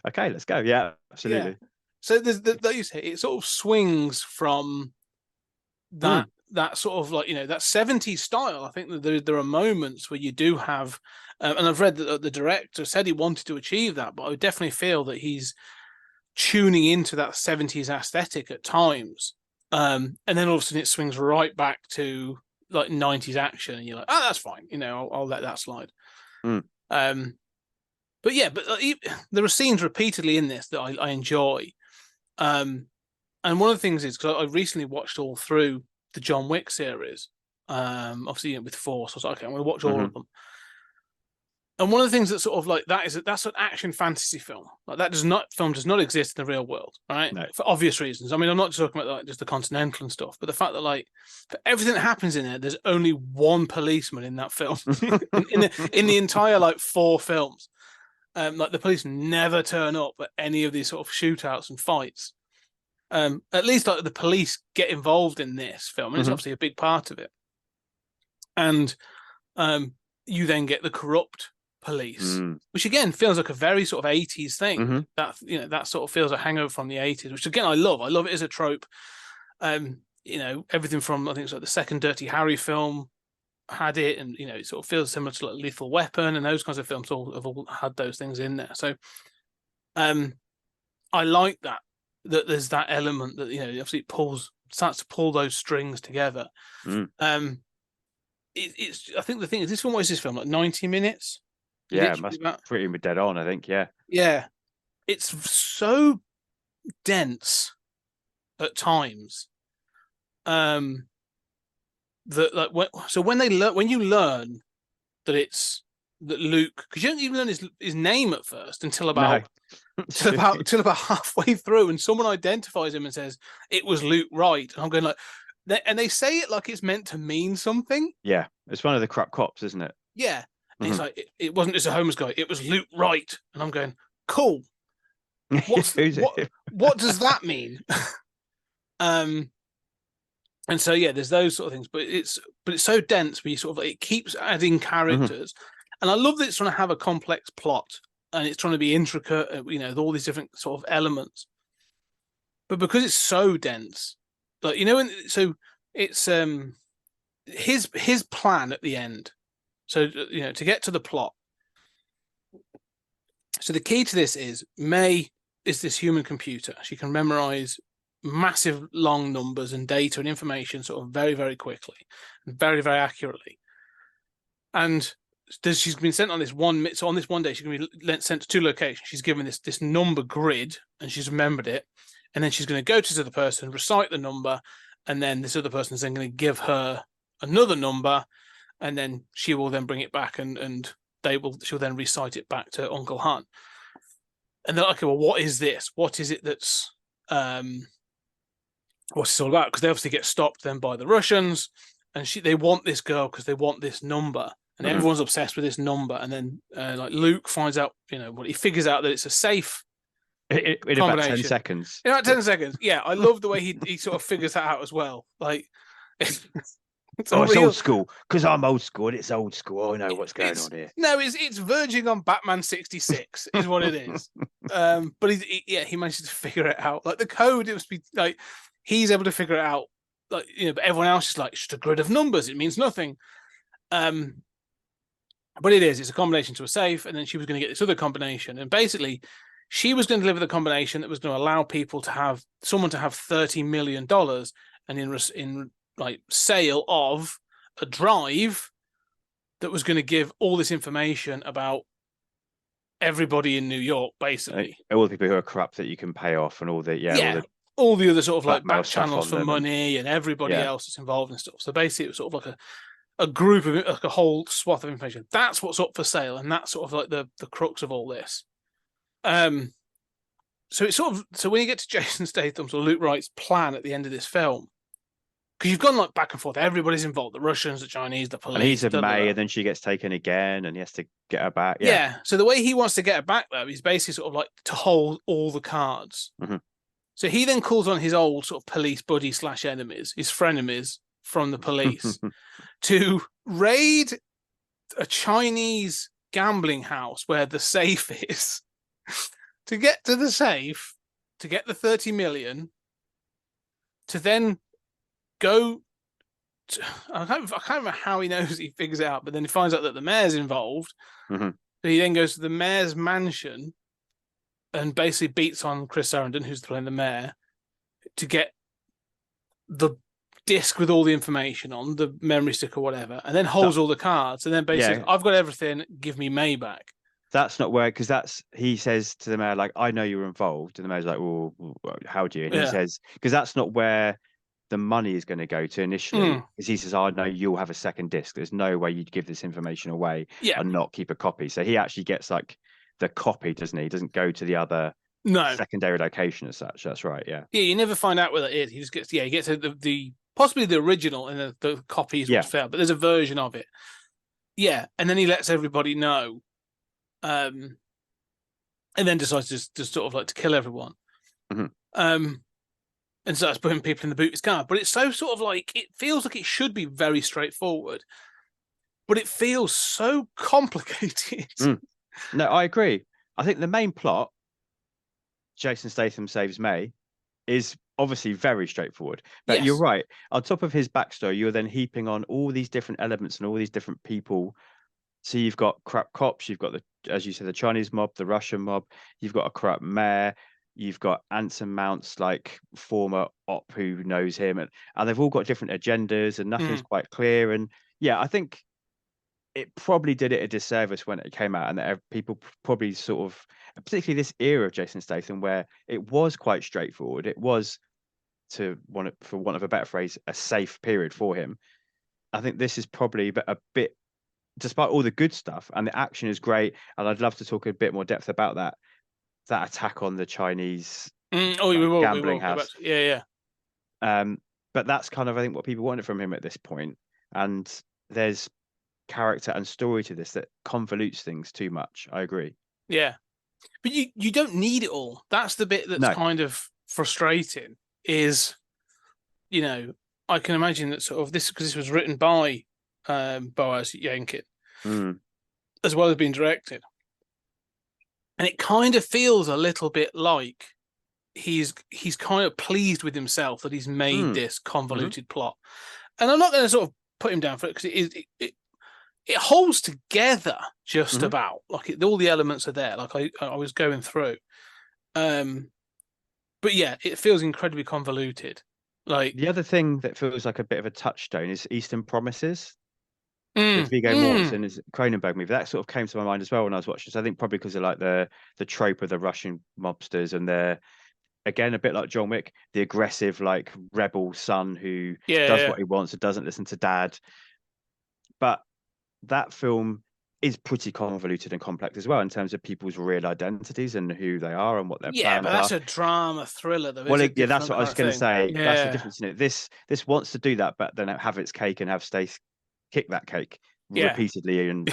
Okay, let's go. Yeah, absolutely. Yeah. So there's that you say it sort of swings from that sort of like, you know, that 70s style. I think that there are moments where you do have, and I've read that the director said he wanted to achieve that, but I would definitely feel that he's tuning into that 70s aesthetic at times. And then all of a sudden it swings right back to like 90s action, and you're like, oh, that's fine, you know, I'll let that slide. But yeah, there are scenes repeatedly in this that I enjoy. And one of the things is, because I recently watched all through the John Wick series, obviously, you know, with 4, so I was like, okay, I'm going to watch all of them. And one of the things that sort of like that's an action fantasy film. Like that film does not exist in the real world, right? No. For obvious reasons. I mean, I'm not just talking about like just the Continental and stuff, but the fact that like for everything that happens in there, there's only one policeman in that film in the entire like 4 films. Like the police never turn up at any of these sort of shootouts and fights. At least like the police get involved in this film, and it's obviously a big part of it. And you then get the corrupt police, which again feels like a very sort of 80s thing. That, you know, that sort of feels a hangover from the 80s, which again I love it as a trope. You know, everything from, I think it's like the second Dirty Harry film had it, and you know, it sort of feels similar to like Lethal Weapon, and those kinds of films have all had those things in there. So I like that there's that element that, you know, obviously it starts to pull those strings together. It's I think the thing is, this film, what is this film, like 90 minutes? Yeah, it must be pretty dead on, I think. Yeah, it's so dense at times. That like when you learn that Luke, because you don't even learn his name at first until about halfway through, and someone identifies him and says it was Luke Wright, and I'm going like, and they say it like it's meant to mean something. Yeah, it's one of the corrupt cops, isn't it? Yeah. And he's like, it wasn't just a homeless guy, it was Luke Wright. And I'm going, cool. What does that mean? And so yeah, there's those sort of things, but it's so dense where you sort of like, it keeps adding characters. And I love that it's trying to have a complex plot, and it's trying to be intricate, you know, with all these different sort of elements. But because it's so dense, like, you know, so it's his plan at the end. So, you know, to get to the plot. So the key to this is May is this human computer. She can memorize massive long numbers and data and information sort of very, very quickly and very, very accurately. And she's been sent on this so on this one day, she's going to be sent to 2 locations. She's given this number grid and she's remembered it. And then she's going to go to this other person, recite the number, and then this other person's then going to give her another number, and then she will then bring it back and she'll then recite it back to Uncle Han. And they're like, okay, well, what is this? What is it that's what's this all about? Because they obviously get stopped then by the Russians, and they want this girl because they want this number, and everyone's obsessed with this number. And then like Luke finds out, you know, he figures out that it's a safe in about 10 seconds. In about 10 seconds. Yeah, I love the way he sort of figures that out as well. Like, it's old school because I'm old school and it's old school. I know what's going on here. No, it's verging on Batman 66 is what it is. But he manages to figure it out. Like the code, it must be like he's able to figure it out. Like, you know, but everyone else is like, it's just a grid of numbers. It means nothing. But it's a combination to a safe, and then she was going to get this other combination, and basically she was going to deliver the combination that was going to allow someone to have $30 million, and in like sale of a drive that was going to give all this information about everybody in New York, basically. All the people who are corrupt that you can pay off, and all the all the other sort of like back channels for money and everybody else that's involved and stuff. So basically it was sort of like a group of, like a whole swath of information. That's what's up for sale, and that's sort of like the crux of all this. So it's so when you get to Jason Statham's or Luke Wright's plan at the end of this film, because you've gone like back and forth, everybody's involved, the Russians, the Chinese, the police. And he's a May, and then she gets taken again, and he has to get her back. Yeah. So the way he wants to get her back, though, is basically sort of like to hold all the cards. Mm-hmm. So he then calls on his old sort of police buddy / enemies, his frenemies from the police, to raid a Chinese gambling house where the safe is, to get to the safe, to get the 30 million, to then go to, I can't remember how he knows, he figures it out, but then he finds out that the mayor's involved. Mm-hmm. So he then goes to the mayor's mansion and basically beats on Chris Sarandon, who's playing the mayor, to get the disc with all the information on, the memory stick or whatever, and then holds all the cards, and then basically, I've got everything, give me May back. That's not where, because he says to the mayor, like, I know you were involved, and the mayor's like, well, how do you? And he says, because that's not where the money is going to go to initially, because he says, I know you'll have a second disc. There's no way you'd give this information away and not keep a copy. So he actually gets like the copy, doesn't he? He doesn't go to the other secondary location as such. That's right. Yeah. Yeah. You never find out where that is. He just gets, he gets the possibly the original, and the copy is what's failed, but there's a version of it. Yeah. And then he lets everybody know. And then decides to sort of like to kill everyone. Mm-hmm. And starts putting people in the boot of his car. But it's so sort of like, it feels like it should be very straightforward, but it feels so complicated. No, I agree. I think the main plot, Jason Statham saves May, is obviously very straightforward. But you're right. On top of his backstory, you're then heaping on all these different elements and all these different people. So you've got corrupt cops, you've got as you said, the Chinese mob, the Russian mob, you've got a corrupt mayor, you've got Anson Mount's like former op who knows him, and they've all got different agendas, and nothing's quite clear. And I think it probably did it a disservice when it came out, and that people probably sort of, particularly this era of Jason Statham, where it was quite straightforward. It was, for want of a better phrase, a safe period for him. I think this is probably a bit, despite all the good stuff, and the action is great, and I'd love to talk a bit more depth about that attack on the Chinese gambling house. But that's kind of, I think, what people wanted from him at this point. And there's character and story to this that convolutes things too much. I agree. Yeah. But you don't need it all. That's the bit that's kind of frustrating, is, I can imagine that sort of this, because this was written by Boaz Yankin, as well as being directed. And it kind of feels a little bit like he's kind of pleased with himself that he's made this convoluted plot. And I'm not going to sort of put him down for it, because it holds together just about, like, all the elements are there, like I was going through. But yeah, it feels incredibly convoluted. Like, the other thing that feels like a bit of a touchstone is Eastern Promises. With Viggo Mortensen, is Cronenberg movie. That sort of came to my mind as well when I was watching. So I think probably because of like the trope of the Russian mobsters, and they're, again, a bit like John Wick, the aggressive, like, rebel son who does what he wants and doesn't listen to dad. But that film is pretty convoluted and complex as well in terms of people's real identities and who they are and what their plans but that's are. a drama thriller, though. Well, that's what I was going to say. Yeah. That's the difference in it. This wants to do that, but then have its cake and have Stath kick that cake repeatedly, and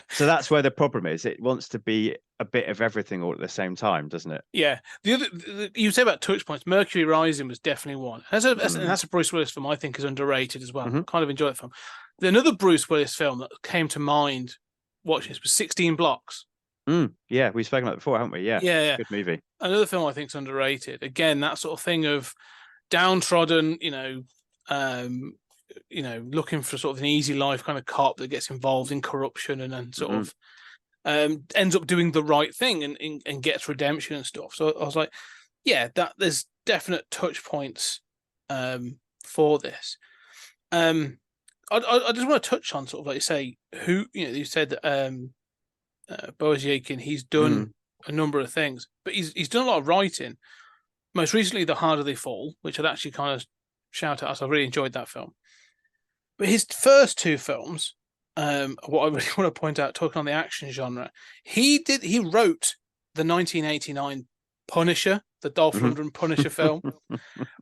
so that's where the problem is. It wants to be a bit of everything all at the same time, doesn't it? Yeah. The other, you say about touch points, Mercury Rising was definitely one. And that's a Bruce Willis film I think is underrated as well. I kind of enjoy that film. Another Bruce Willis film that came to mind watching this was 16 Blocks. Yeah, we've spoken about it before, haven't we? Yeah. Good movie. Another film I think is underrated. Again, that sort of thing of downtrodden, looking for sort of an easy life kind of cop that gets involved in corruption and then sort of ends up doing the right thing and gets redemption and stuff. So I was like, yeah, that there's definite touch points for this. I just want to touch on sort of, like you say, who, you said that Boaz Yakin, he's done a number of things, but he's done a lot of writing. Most recently, The Harder They Fall, which I'd actually kind of shout out. So I really enjoyed that film. But his first two films, what I really want to point out, talking on the action genre, he wrote the 1989 Punisher, the Dolph Lundgren Punisher film,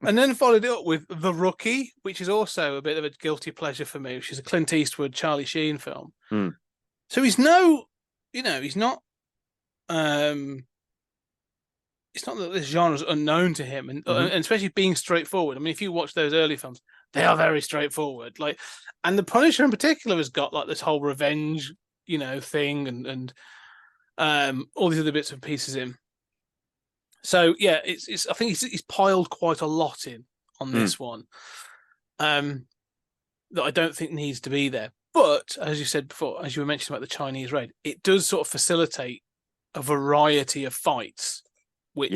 and then followed it up with The Rookie, which is also a bit of a guilty pleasure for me, which is a Clint Eastwood, Charlie Sheen film. So he's he's not it's not that this genre is unknown to him, and especially being straightforward. I mean, if you watch those early films, they are very straightforward. Like, and the Punisher in particular has got like this whole revenge, thing, and all these other bits and pieces in. So yeah, it's I think he's piled quite a lot in on this one, that I don't think needs to be there. But as you said before, as you were mentioning about the Chinese raid, it does sort of facilitate a variety of fights, which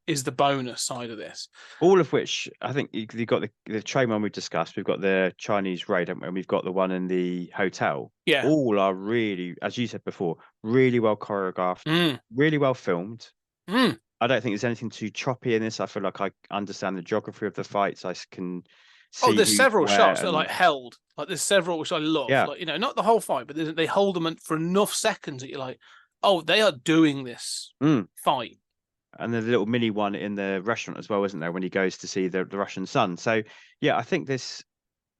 is the bonus side of this. All of which, I think, you've got the train one we've discussed. We've got the Chinese raid, and we've got the one in the hotel. Yeah. All are really, as you said before, really well choreographed, really well filmed. I don't think there's anything too choppy in this. I feel like I understand the geography of the fights. I can see. There's several shots that are like held. Like there's several which I love. Yeah. Like, not the whole fight, but they hold them for enough seconds that you're like, oh, they are doing this fight. And there's a little mini one in the restaurant as well, isn't there, when he goes to see the Russian son. So yeah, I think this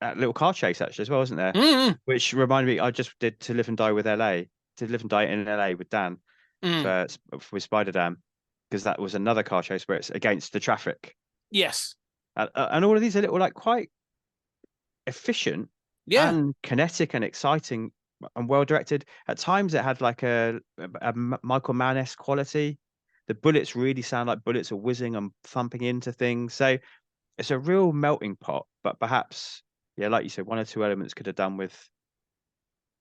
little car chase actually as well, isn't there? Which reminded me, I just did To Live and Die with LA. To Live and Die in LA with Dan with Spider-Dan, because that was another car chase where it's against the traffic. Yes. And all of these are little, like, quite efficient and kinetic and exciting and well directed. At times it had like a Michael Mann-esque quality. The bullets really sound like bullets are whizzing and thumping into things. So it's a real melting pot, but perhaps, like you said, one or two elements could have done with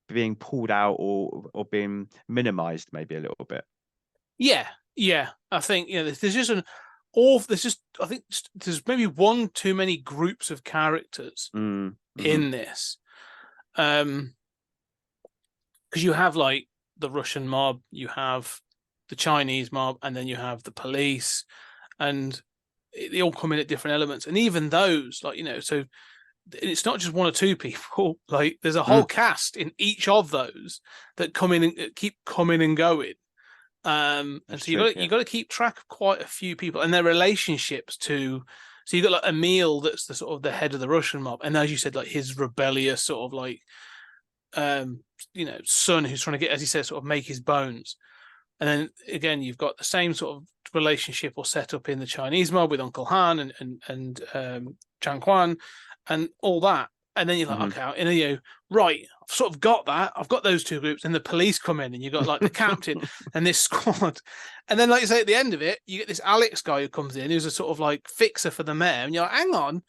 being pulled out or being minimized maybe a little bit. Yeah. I think, there's just I think there's maybe one too many groups of characters in this. Because you have like the Russian mob, you have the Chinese mob, and then you have the police, and they all come in at different elements. And even those, like, so it's not just one or two people. Like, there's a whole cast in each of those that come in and keep coming and going. And so you got to keep track of quite a few people and their relationships to. So you've got like Emil, that's the sort of the head of the Russian mob, and as you said, like his rebellious sort of like, son who's trying to get, as he says, sort of make his bones. And then again, you've got the same sort of relationship or setup in the Chinese mob with Uncle Han and Chang Quan and all that. And then you're like, okay, and right, I've sort of got that. I've got those two groups, and the police come in, and you got like the captain and this squad. And then, like you say, at the end of it, you get this Alex guy who comes in, who's a sort of like fixer for the mayor, and you're like, hang on,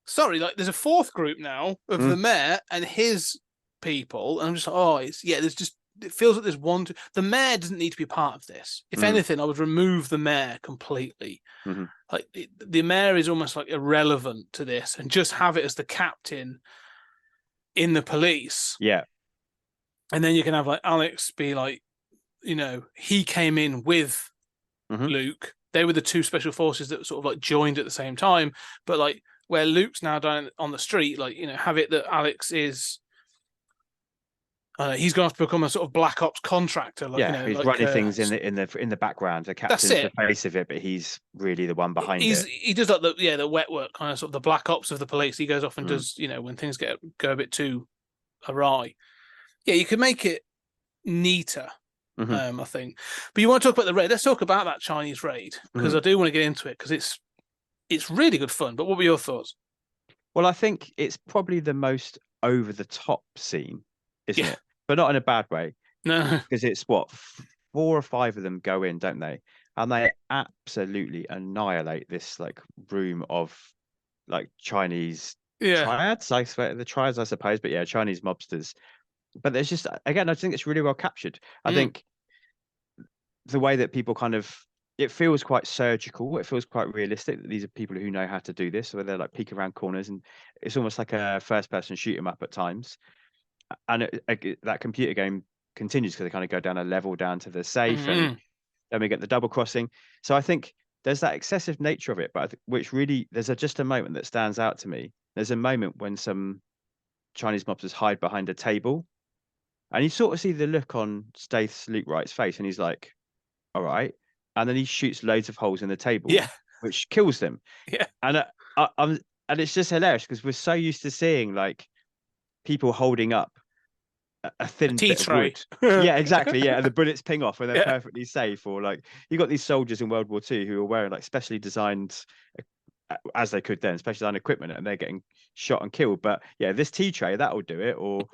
sorry, like there's a fourth group now of the mayor and his people, and I'm just like, there's just, it feels like there's one. The mayor doesn't need to be part of this. If anything, I would remove the mayor completely. Like the mayor is almost like irrelevant to this, and just have it as the captain in the police. Yeah, and then you can have like Alex be like, he came in with Luke. They were the two special forces that sort of like joined at the same time. But like where Luke's now down on the street, like have it that Alex is. He's going to have to become a sort of black ops contractor. Like, he's like, running things in the background. The captain's the face of it, but he's really the one behind it. He does like the wet work, kind of sort of the black ops of the police. He goes off and does when things go a bit too awry. Yeah, you could make it neater, I think. But you want to talk about the raid? Let's talk about that Chinese raid, because I do want to get into it, because it's really good fun. But what were your thoughts? Well, I think it's probably the most over the top scene, isn't it? But not in a bad way. No, because it's what 4 or 5 of them go in, don't they? And they absolutely annihilate this like room of like Chinese triads. The triads, I suppose, but Chinese mobsters. But there's just, again, I think it's really well captured. I think the way that people it feels quite surgical. It feels quite realistic that these are people who know how to do this, where they're like peeking around corners, and it's almost like a first-person shoot 'em up at times. And that computer game continues, because they kind of go down a level down to the safe, and then we get the double crossing. So I think there's that excessive nature of it, but which really, there's just a moment that stands out to me. There's a moment when some Chinese mobsters hide behind a table, and you sort of see the look on Stath's Luke Wright's face, and he's like, all right. And then he shoots loads of holes in the table, which kills them. And and it's just hilarious, because we're so used to seeing like people holding up a thin tea bit tray. of wood. Yeah, exactly. Yeah, and the bullets ping off, and they're perfectly safe. Or like you got these soldiers in World War II who are wearing like specially designed, as they could then, specially designed equipment, and they're getting shot and killed. But this tea tray, that'll do it. Or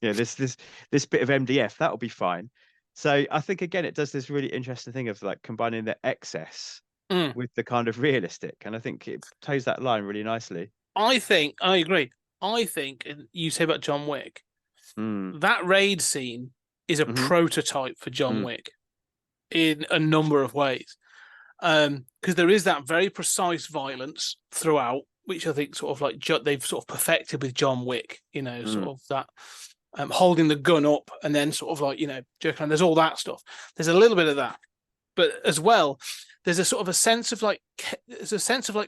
this bit of MDF, that'll be fine. So I think again, it does this really interesting thing of like combining the excess with the kind of realistic, and I think it toes that line really nicely. I agree. I think, and you say about John Wick, that raid scene is a prototype for John Wick in a number of ways. Because there is that very precise violence throughout, which I think sort of like they've sort of perfected with John Wick, sort of that holding the gun up and then sort of like, jerking around. There's all that stuff. There's a little bit of that. But as well, there's a sort of a sense of like,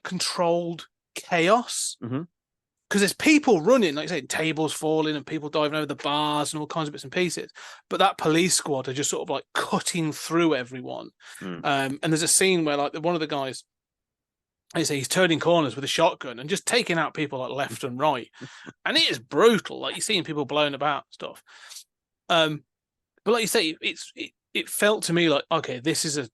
controlled chaos. Because there's people running, like you say, tables falling and people diving over the bars and all kinds of bits and pieces. But that police squad are just sort of like cutting through everyone. And there's a scene where like one of the guys, I say, he's turning corners with a shotgun and just taking out people like left and right. And it is brutal. Like you're seeing people blown about and stuff. But like you say, it felt to me like, okay, this is a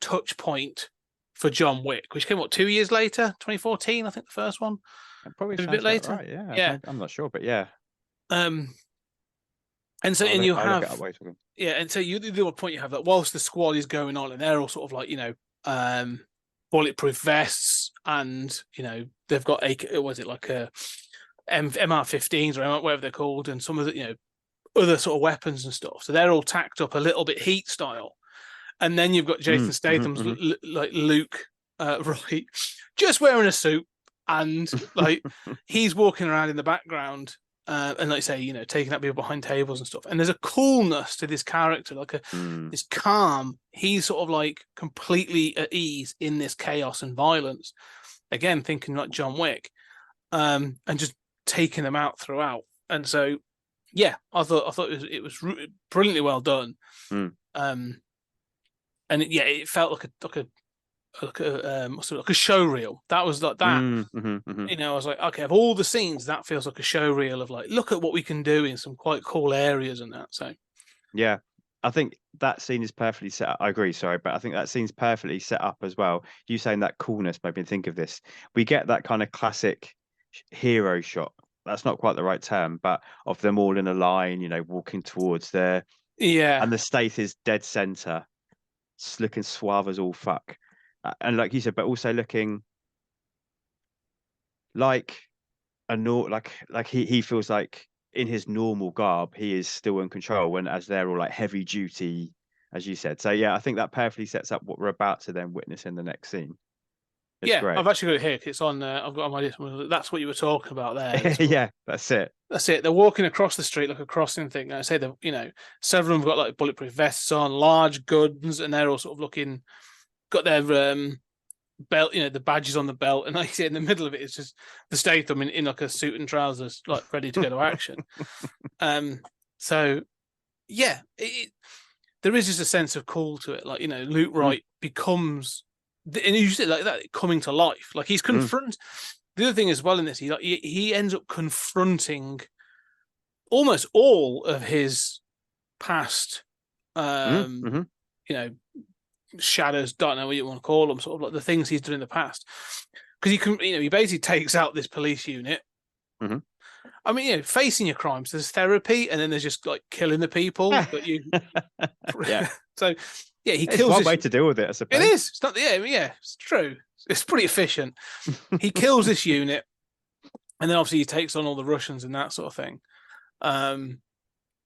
touch point for John Wick, which came 2 years later, 2014, I think the first one. Probably a bit later. Right, yeah. I'm not sure, but yeah. And so, and you have, and so you the point you have that whilst the squad is going on, and they're all sort of like bulletproof vests, and they've got MR15s or whatever they're called, and some of the other sort of weapons and stuff. So they're all tacked up a little bit Heat style, and then you've got Jason Statham's like Luke, right, just wearing a suit. And like he's walking around in the background, and like say, taking out people behind tables and stuff. And there's a coolness to this character, like this calm. He's sort of like completely at ease in this chaos and violence. Again, thinking like John Wick, and just taking them out throughout. And so, I thought it was brilliantly well done. And it felt like a show reel. That was like that. I was like, okay, of all the scenes, that feels like a show reel of like, look at what we can do in some quite cool areas and that. So I think that scene is perfectly set up. I agree, sorry, but I think that scene's perfectly set up as well. You saying that coolness made me think of this. We get that kind of classic hero shot. That's not quite the right term, but of them all in a line, you know, walking towards there. Yeah. And the Stath is dead center, looking suave as all fuck. And like you said, but also looking like he feels like in his normal garb, he is still in control, when as they're all like heavy duty, as you said. So yeah, I think that perfectly sets up what we're about to then witness in the next scene. It's great. I've actually got it here. It's on. I've got on my list. That's what you were talking about there. Yeah, that's it. That's it. They're walking across the street like a crossing thing. And I say that, you know, several of them got like bulletproof vests on, large guns, and they're all sort of looking, got their belt, you know, the badges on the belt, and like I say, in the middle of it, it's just the Statham in like a suit and trousers, like ready to go to action. So yeah, there is just a sense of cool to it. Like, you know, Luke Wright becomes, and you said like that, coming to life. Like he's confront. The other thing as well in this, he ends up confronting almost all of his past, you know, shadows. Don't know what you want to call them, sort of like the things he's done in the past. Because he basically takes out this police unit. I mean, you know, facing your crimes, there's therapy, and then there's just like killing the people. But you, yeah. So yeah, he it's kills. One way to deal with it, I suppose. It is. It's not. Yeah, it's true. It's pretty efficient. He kills this unit, and then obviously he takes on all the Russians and that sort of thing, and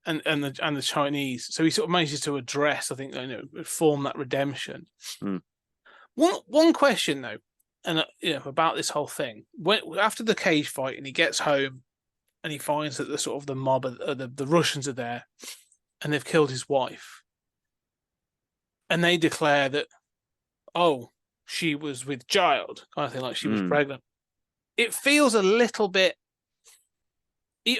the Chinese. So he sort of manages to address, I think, you know, form that redemption. One question though, and you know, about this whole thing, after the cage fight, and he gets home, and he finds that the sort of the mob, the Russians are there, and they've killed his wife, and they declare that, oh, she was with child, kind of thing, like she was pregnant. It feels a little bit.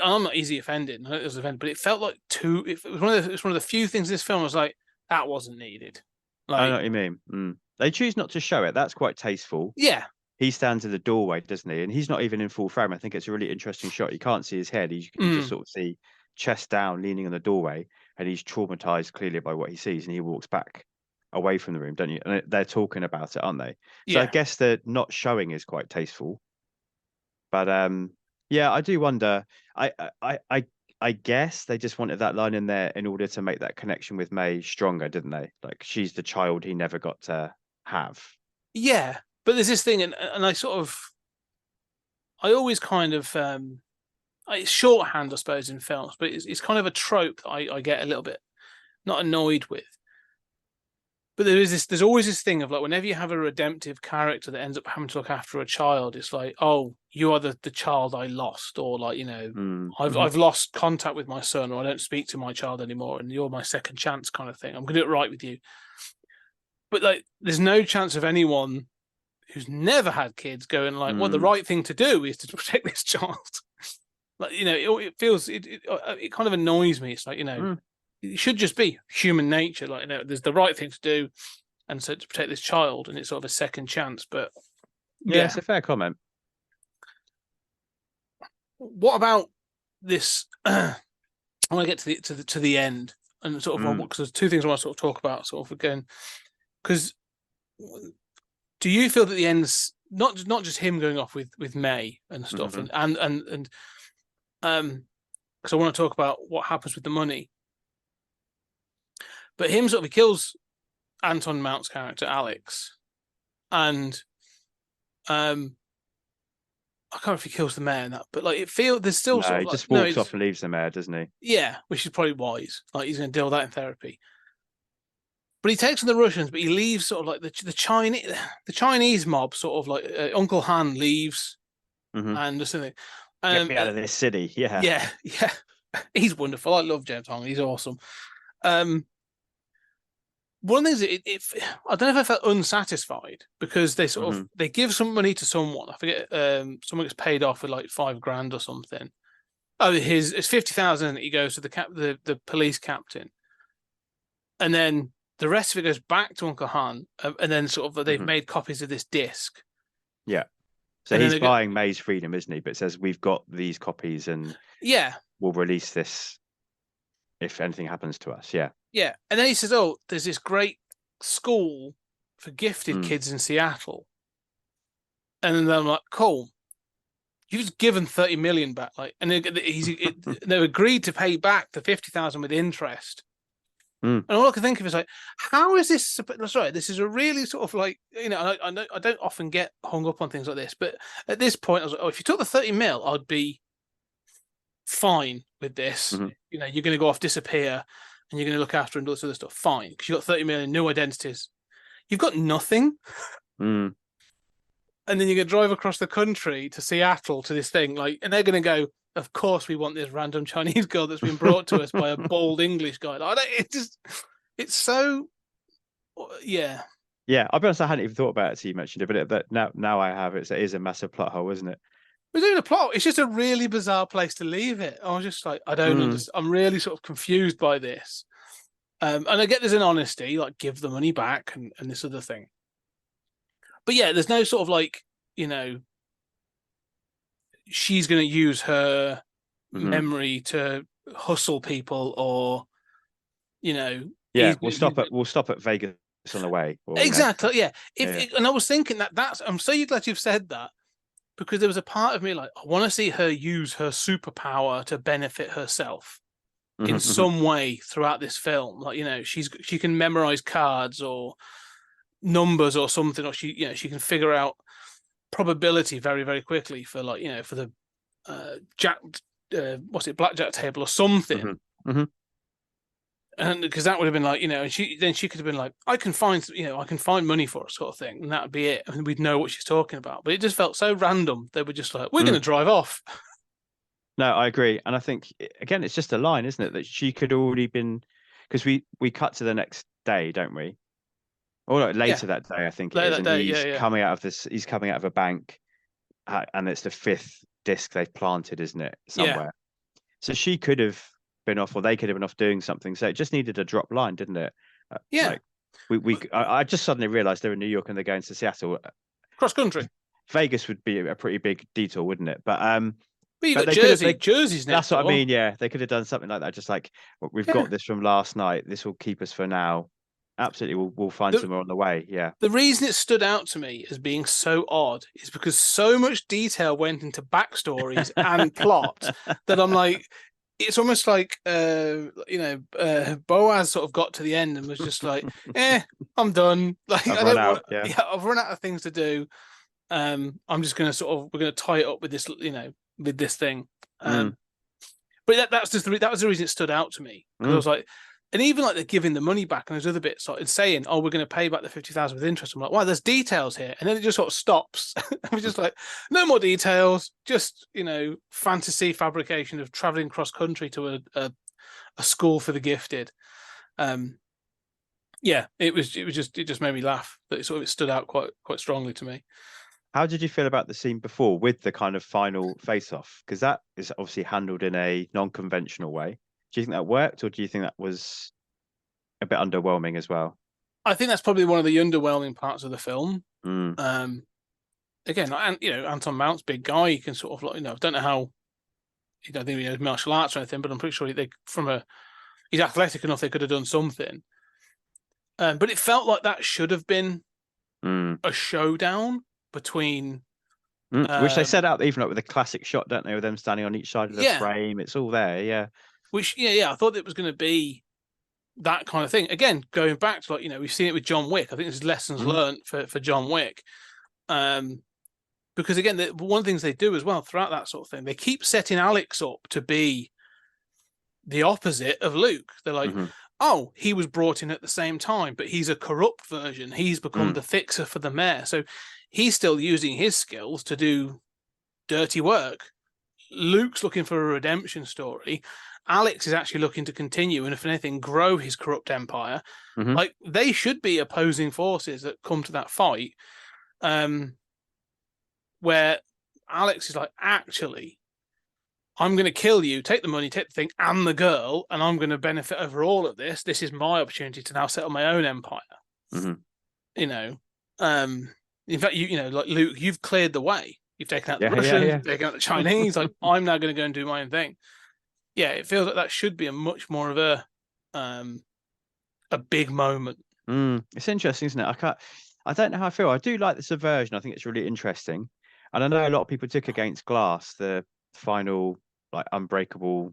I'm not easily offended, but it felt like it was one of the few things in this film I was like, that wasn't needed. Like, I know what you mean. They choose not to show it. That's quite tasteful. Yeah. He stands in the doorway, doesn't he? And he's not even in full frame. I think it's a really interesting shot. You can't see his head. You just sort of see chest down, leaning in the doorway, and he's traumatized clearly by what he sees, and he walks back away from the room, don't you? And they're talking about it, aren't they? So yeah. I guess the not showing is quite tasteful. But yeah, I do wonder. I guess they just wanted that line in there in order to make that connection with May stronger, didn't they? Like she's the child he never got to have. Yeah, but there's this thing, and I always kind of it's shorthand, I suppose, in films, but it's kind of a trope that I get a little bit not annoyed with. But there's always this thing of like, whenever you have a redemptive character that ends up having to look after a child, it's like, oh, you are the child I lost, or like, you know, I've lost contact with my son, or I don't speak to my child anymore, and you're my second chance, kind of thing. I'm gonna do it right with you. But like, there's no chance of anyone who's never had kids going like, well, the right thing to do is to protect this child. Like, you know, it feels it kind of annoys me. It's like, you know. It should just be human nature, like, you know, there's the right thing to do, and so to protect this child, and it's sort of a second chance. But yeah, it's a fair comment. What about this? I want to get to the end, and sort of because there's two things I want to sort of talk about, sort of again. Because do you feel that the end's not just him going off with May and stuff, and because I want to talk about what happens with the money. But him sort of, he kills Anton Mount's character, Alex. And I can't remember if he kills the mayor in that, but like there's still sort of he like, just walks off and leaves the mayor, doesn't he? Yeah, which is probably wise. Like he's going to deal with that in therapy. But he takes on the Russians, but he leaves sort of like the Chinese mob, sort of like Uncle Han leaves and just something. Get me out of this city. Yeah. Yeah. He's wonderful. I love James Hong. He's awesome. One of the things, I don't know if I felt unsatisfied, because they sort of they give some money to someone. I forget, someone gets paid off with like $5,000 or something. Oh, it's 50,000. He goes to the police captain, and then the rest of it goes back to Uncle Han, and then sort of they've made copies of this disc. Yeah. So he's buying May's freedom, isn't he? But it says we've got these copies, and we'll release this if anything happens to us. Yeah. Yeah. And then he says, oh, there's this great school for gifted kids in Seattle. And then I'm like, cool. you've just given 30 million back, like, and they agreed to pay back the 50,000 with interest. And all I can think of is like, how is this? Sorry, this is a really sort of like, you know, I don't often get hung up on things like this, but at this point, I was like, oh, if you took the 30 mil, I'd be fine with this. You know, you're going to go off, disappear, and you're going to look after and do this other stuff. Fine, because you've got 30 million new identities. You've got nothing. And then you're going to drive across the country to Seattle to this thing, like, and they're going to go, of course we want this random Chinese girl that's been brought to us by a bald English guy. Like, it's so, yeah. Yeah, I'll be honest, I hadn't even thought about it until you mentioned it, but now I have. It is a massive plot hole, isn't it? It's even a plot. It's just a really bizarre place to leave it. I was just like, I don't understand. I'm really sort of confused by this. And I get there's an honesty, like give the money back and this other thing. But yeah, there's no sort of like, you know, she's going to use her memory to hustle people, or, you know, yeah, we'll stop at Vegas on the way. Or, exactly, you know. Yeah. And I was thinking that's. I'm so glad you've said that, because there was a part of me like, I want to see her use her superpower to benefit herself in some way throughout this film. Like, you know, she can memorize cards or numbers or something, or she can figure out probability very, very quickly for, like, you know, for the blackjack table or something. And because that would have been like, you know, and she could have been like, I can find money for us, sort of thing, and that would be it, and we'd know what she's talking about. But it just felt so random. They were just like, we're going to drive off. No, I agree, and I think again, it's just a line, isn't it, that she could already been, because we cut to the next day, don't we? Or later that day, I think it is, and he's coming out of this. He's coming out of a bank, and it's the 5th disc they've planted, isn't it, somewhere? Yeah. So she could have been off, or they could have been off doing something. So it just needed a drop line, didn't it? Like I just suddenly realised they're in New York and they're going to Seattle, cross country. Vegas would be a pretty big detour, wouldn't it? But you got Jersey's next. That's what I mean. Yeah, they could have done something like that. Just like, we've got this from last night. This will keep us for now. Absolutely, we'll find somewhere on the way. Yeah. The reason it stood out to me as being so odd is because so much detail went into backstories and plot that I'm like, it's almost like Boaz sort of got to the end and was just like, I'm done. Like, I've run out of things to do. I'm just gonna we're gonna tie it up with this, you know, with this thing. But that was the reason it stood out to me, because I was like, and even like they're giving the money back and there's other bits, like it's saying, oh, we're going to pay back the 50,000 with interest. I'm like, wow, there's details here, and then it just sort of stops. We're just like, no more details, just, you know, fantasy fabrication of traveling cross country to a school for the gifted. Yeah, it just made me laugh. That it stood out quite strongly to me. How did you feel about the scene before with the kind of final face-off? Because that is obviously handled in a non-conventional way. Do you think that worked, or do you think that was a bit underwhelming as well? I think that's probably one of the underwhelming parts of the film. Again, and you know, Anton Mount's big guy. He can sort of, like, you know, I don't know how, you know, I think he knows martial arts or anything, but I'm pretty sure he's athletic enough. They could have done something. But it felt like that should have been a showdown between. Which they set out even with a classic shot, don't they, with them standing on each side of the frame. It's all there, yeah. Which, I thought it was going to be that kind of thing. Again, going back to, like, you know, we've seen it with John Wick. I think there's lessons learned for John Wick. Because, again, one of the things they do as well throughout that sort of thing, they keep setting Alex up to be the opposite of Luke. They're like, oh, he was brought in at the same time, but he's a corrupt version. He's become the fixer for the mayor. So he's still using his skills to do dirty work. Luke's looking for a redemption story. Alex is actually looking to continue and, if anything, grow his corrupt empire. Like, they should be opposing forces that come to that fight, where Alex is like, actually, I'm going to kill you, take the money, take the thing, and the girl, and I'm going to benefit over all of this. This is my opportunity to now set up my own empire. You know, in fact, you know, like, Luke, you've cleared the way. You've taken out the Russians, you've taken out the Chinese. Like, I'm now going to go and do my own thing. Yeah, it feels like that should be a much more of a big moment. It's interesting, isn't it? I don't know how I feel. I do like the subversion. I think it's really interesting. And I know a lot of people took Against Glass, the final like Unbreakable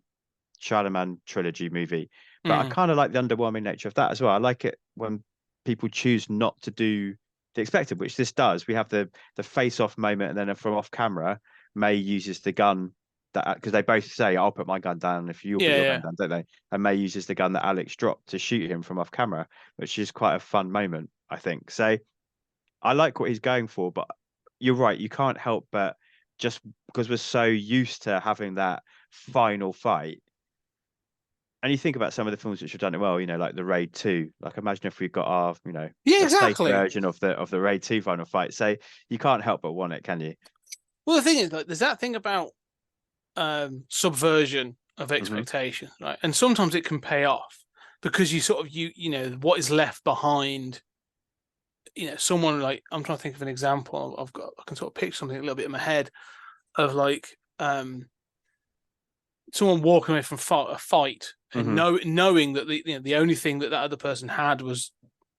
Charlemagne trilogy movie, but I kind of like the underwhelming nature of that as well. I like it when people choose not to do the expected, which this does. We have the face-off moment, and then from off camera, May uses the gun that, because they both say, "I'll put my gun down if you put your gun down," don't they? And May uses the gun that Alex dropped to shoot him from off camera, which is quite a fun moment, I think. So I like what he's going for, but you're right, you can't help but, just because we're so used to having that final fight. And you think about some of the films which have done it well, like the Raid 2. Like, imagine if we got our, Yeah, a exactly. safe version of the Raid 2 final fight. So you can't help but want it, can you? Well, the thing is, like, there's that thing about subversion of expectation, right? And sometimes it can pay off because you sort of what is left behind. Someone like, I'm trying to think of an example. I can sort of picture something a little bit in my head of like someone walking away from a fight and knowing that the only thing that other person had was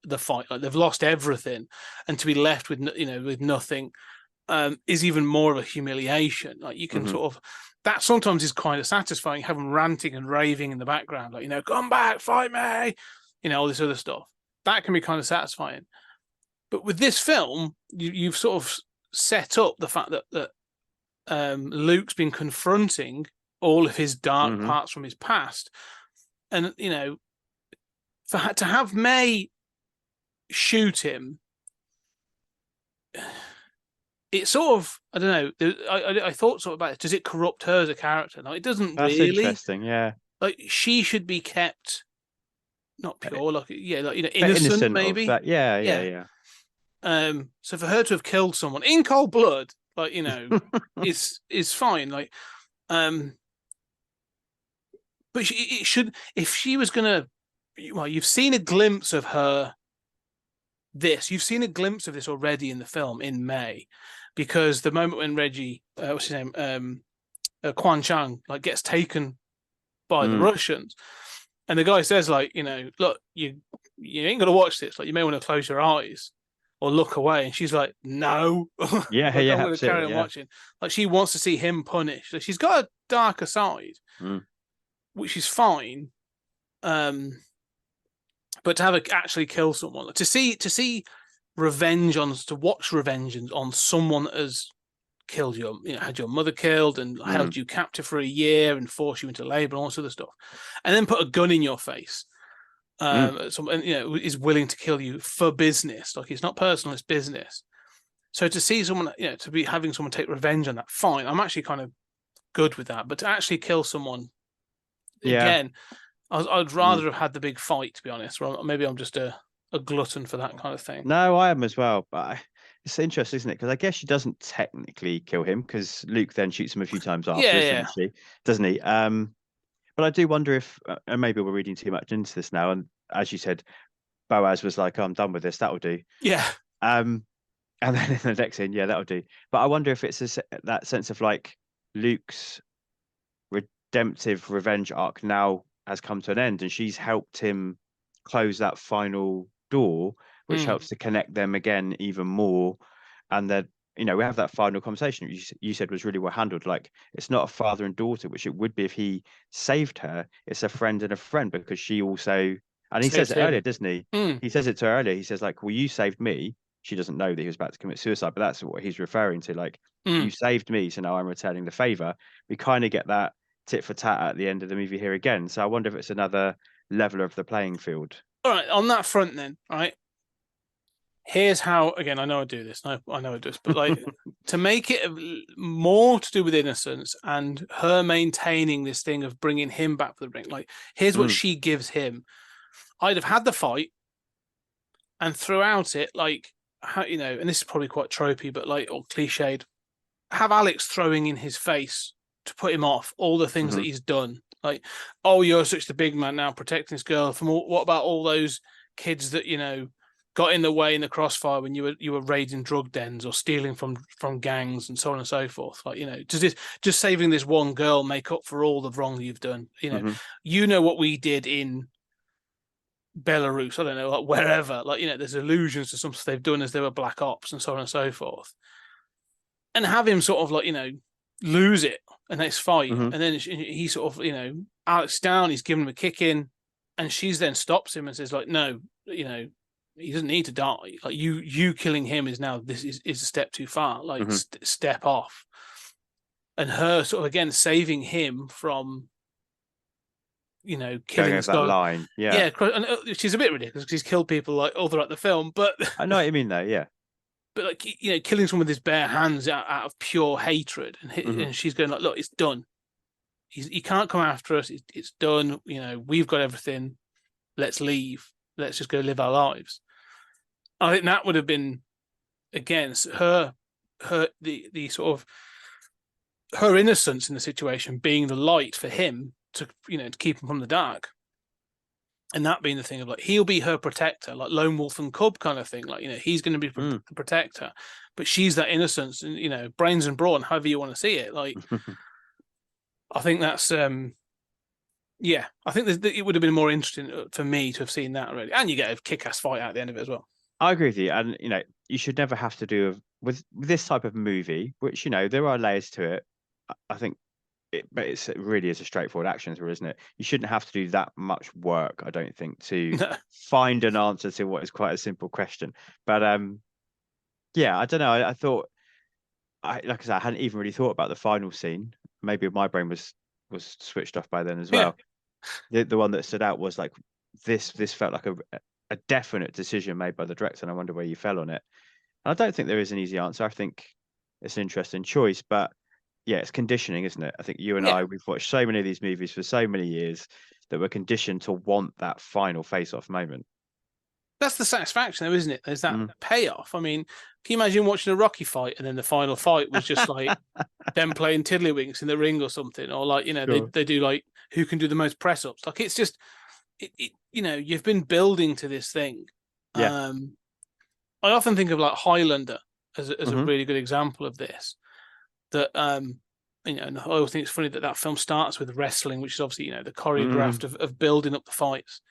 the fight. Like, they've lost everything, and to be left with with nothing is even more of a humiliation. Like, you can sort of, that sometimes is kind of satisfying, having ranting and raving in the background, like, come back, fight me, all this other stuff. That can be kind of satisfying. But with this film, you've sort of set up the fact that Luke's been confronting all of his dark parts from his past, and to have May shoot him, it sort of, I don't know. I thought sort of about it. Does it corrupt her as a character? No, it doesn't. That's really interesting. Yeah, like, she should be kept not pure, like innocent maybe. of that. Yeah. So for her to have killed someone in cold blood, like, is fine. Like, but it should, if she was gonna, well, you've seen a glimpse of her. You've seen a glimpse of this already in the film in May, because the moment when Reggie, what's his name, Quan Chang, like, gets taken by the Russians, and the guy says, like, look, you ain't gonna watch this. Like, you may want to close your eyes or look away. And she's like, no, yeah, like, yeah, I'm going to carry on watching. Like, she wants to see him punished. Like, she's got a darker side, which is fine. But to have her actually kill someone, like, to see revenge to watch revenge on someone that has killed had your mother killed and held you captive for a year and forced you into labor and all this other stuff, and then put a gun in your face. Someone is willing to kill you for business. Like, it's not personal, it's business. So to see someone, to be having someone take revenge on that, fine. I'm actually kind of good with that. But to actually kill someone, again, I'd rather have had the big fight, to be honest. Or maybe I'm just a glutton for that kind of thing. No, I am as well. But it's interesting, isn't it? Because I guess she doesn't technically kill him, because Luke then shoots him a few times afterwards, doesn't he? But I do wonder if, and maybe we're reading too much into this now, and as you said, Boaz was like, I'm done with this, that'll do. Yeah. And then in the next scene, that'll do. But I wonder if it's that sense of, like, Luke's redemptive revenge arc now has come to an end, and she's helped him close that final door, which helps to connect them again even more. And that, we have that final conversation you said was really well handled. Like, it's not a father and daughter, which it would be if he saved her. It's a friend and a friend, because she also, and he says it earlier, doesn't he? He says it to her earlier. He says, like, well, you saved me. She doesn't know that he was about to commit suicide, but that's what he's referring to. Like, you saved me, so now I'm returning the favor. We kind of get that tit for tat at the end of the movie here again. So I wonder if it's another level of the playing field. All right, on that front then, right? Here's how, again, I know I do this. I know I do this, but, like, to make it more to do with innocence and her maintaining this thing of bringing him back to the ring. Like, here's what she gives him. I'd have had the fight, and throughout it, like, and this is probably quite tropey, but, like, or cliched, have Alex throwing in his face to put him off all the things that he's done. Like, oh, you're such the big man now protecting this girl from what about all those kids that, got in the way in the crossfire when you were raiding drug dens or stealing from gangs and so on and so forth. Like, does just saving this one girl make up for all the wrong that you've done? You know what we did in Belarus, I don't know, like, wherever, like, there's allusions to something they've done as they were black ops and so on and so forth. and have him sort of like, you know, lose it in this fight, Mhm. and then he sort of, you know, Alex down, he's giving him a kick in, and she's then stops him and says like, no, you know, he doesn't need to die. Like you killing him is now, this is a step too far. Like step off. And her sort of again saving him from, you know, killing Going this over that guy. line. Yeah. Yeah, and she's a bit ridiculous because he's killed people like all throughout the film, but I know what you mean though. Yeah. but like, you know, killing someone with his bare hands out of pure hatred, and she's going like, look, it's done. He can't come after us. It's done. You know, we've got everything. Let's leave. Let's just go live our lives. I think that would have been, again, the sort of her innocence in the situation being the light for him to, you know, to keep him from the dark. And that being the thing of like, he'll be her protector, like lone wolf and cub kind of thing. Like, you know, he's going to be the protector, but she's that innocence and, you know, brains and brawn, however you want to see it. Like, I think that's, yeah, I think it would have been more interesting for me to have seen that already. And you get a kick-ass fight at the end of it as well. I agree with you. And, you know, you should never have to do with this type of movie, which, you know, there are layers to it. I think but it really is a straightforward action thriller, isn't it? You shouldn't have to do that much work, I don't think, to find an answer to what is quite a simple question. But yeah, I don't know. I thought, like I said, I hadn't even really thought about the final scene. Maybe my brain was switched off by then as well. Yeah. The one that stood out was like this felt like a definite decision made by the director, and I wonder where you fell on it. And I don't think there is an easy answer. I think it's an interesting choice, but yeah, it's conditioning, isn't it? I think you and I, we've watched so many of these movies for so many years that we're conditioned to want that final face-off moment. That's the satisfaction, though, isn't it? There's that payoff. I mean, can you imagine watching a Rocky fight and then the final fight was just like them playing tiddlywinks in the ring or something, or like, you know, they do like who can do the most press-ups? Like, it's just, you know, you've been building to this thing. Yeah. I often think of like Highlander as a really good example of this. That you know, and I always think it's funny that film starts with wrestling, which is obviously, you know, the choreographed of building up the fights.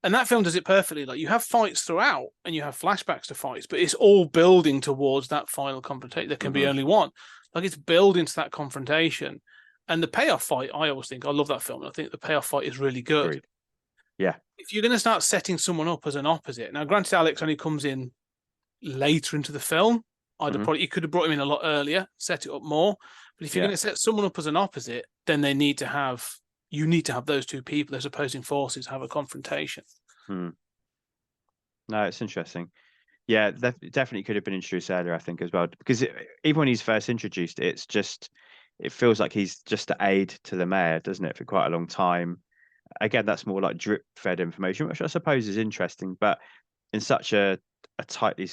And that film does it perfectly. Like, you have fights throughout and you have flashbacks to fights, but it's all building towards that final confrontation. There can be only one. Like, it's building to that confrontation. And the payoff fight, I always think, I love that film. And I think the payoff fight is really good. Agreed. Yeah. If you're going to start setting someone up as an opposite, now granted, Alex only comes in later into the film. You could have brought him in a lot earlier, set it up more. But if you're going to set someone up as an opposite, then you need to have those two people as opposing forces have a confrontation. No, it's interesting. Yeah, that definitely could have been introduced earlier, I think, as well. Because even when he's first introduced, it feels like he's just an aide to the mayor, doesn't it, for quite a long time. Again, that's more like drip-fed information, which I suppose is interesting. But in such a tightly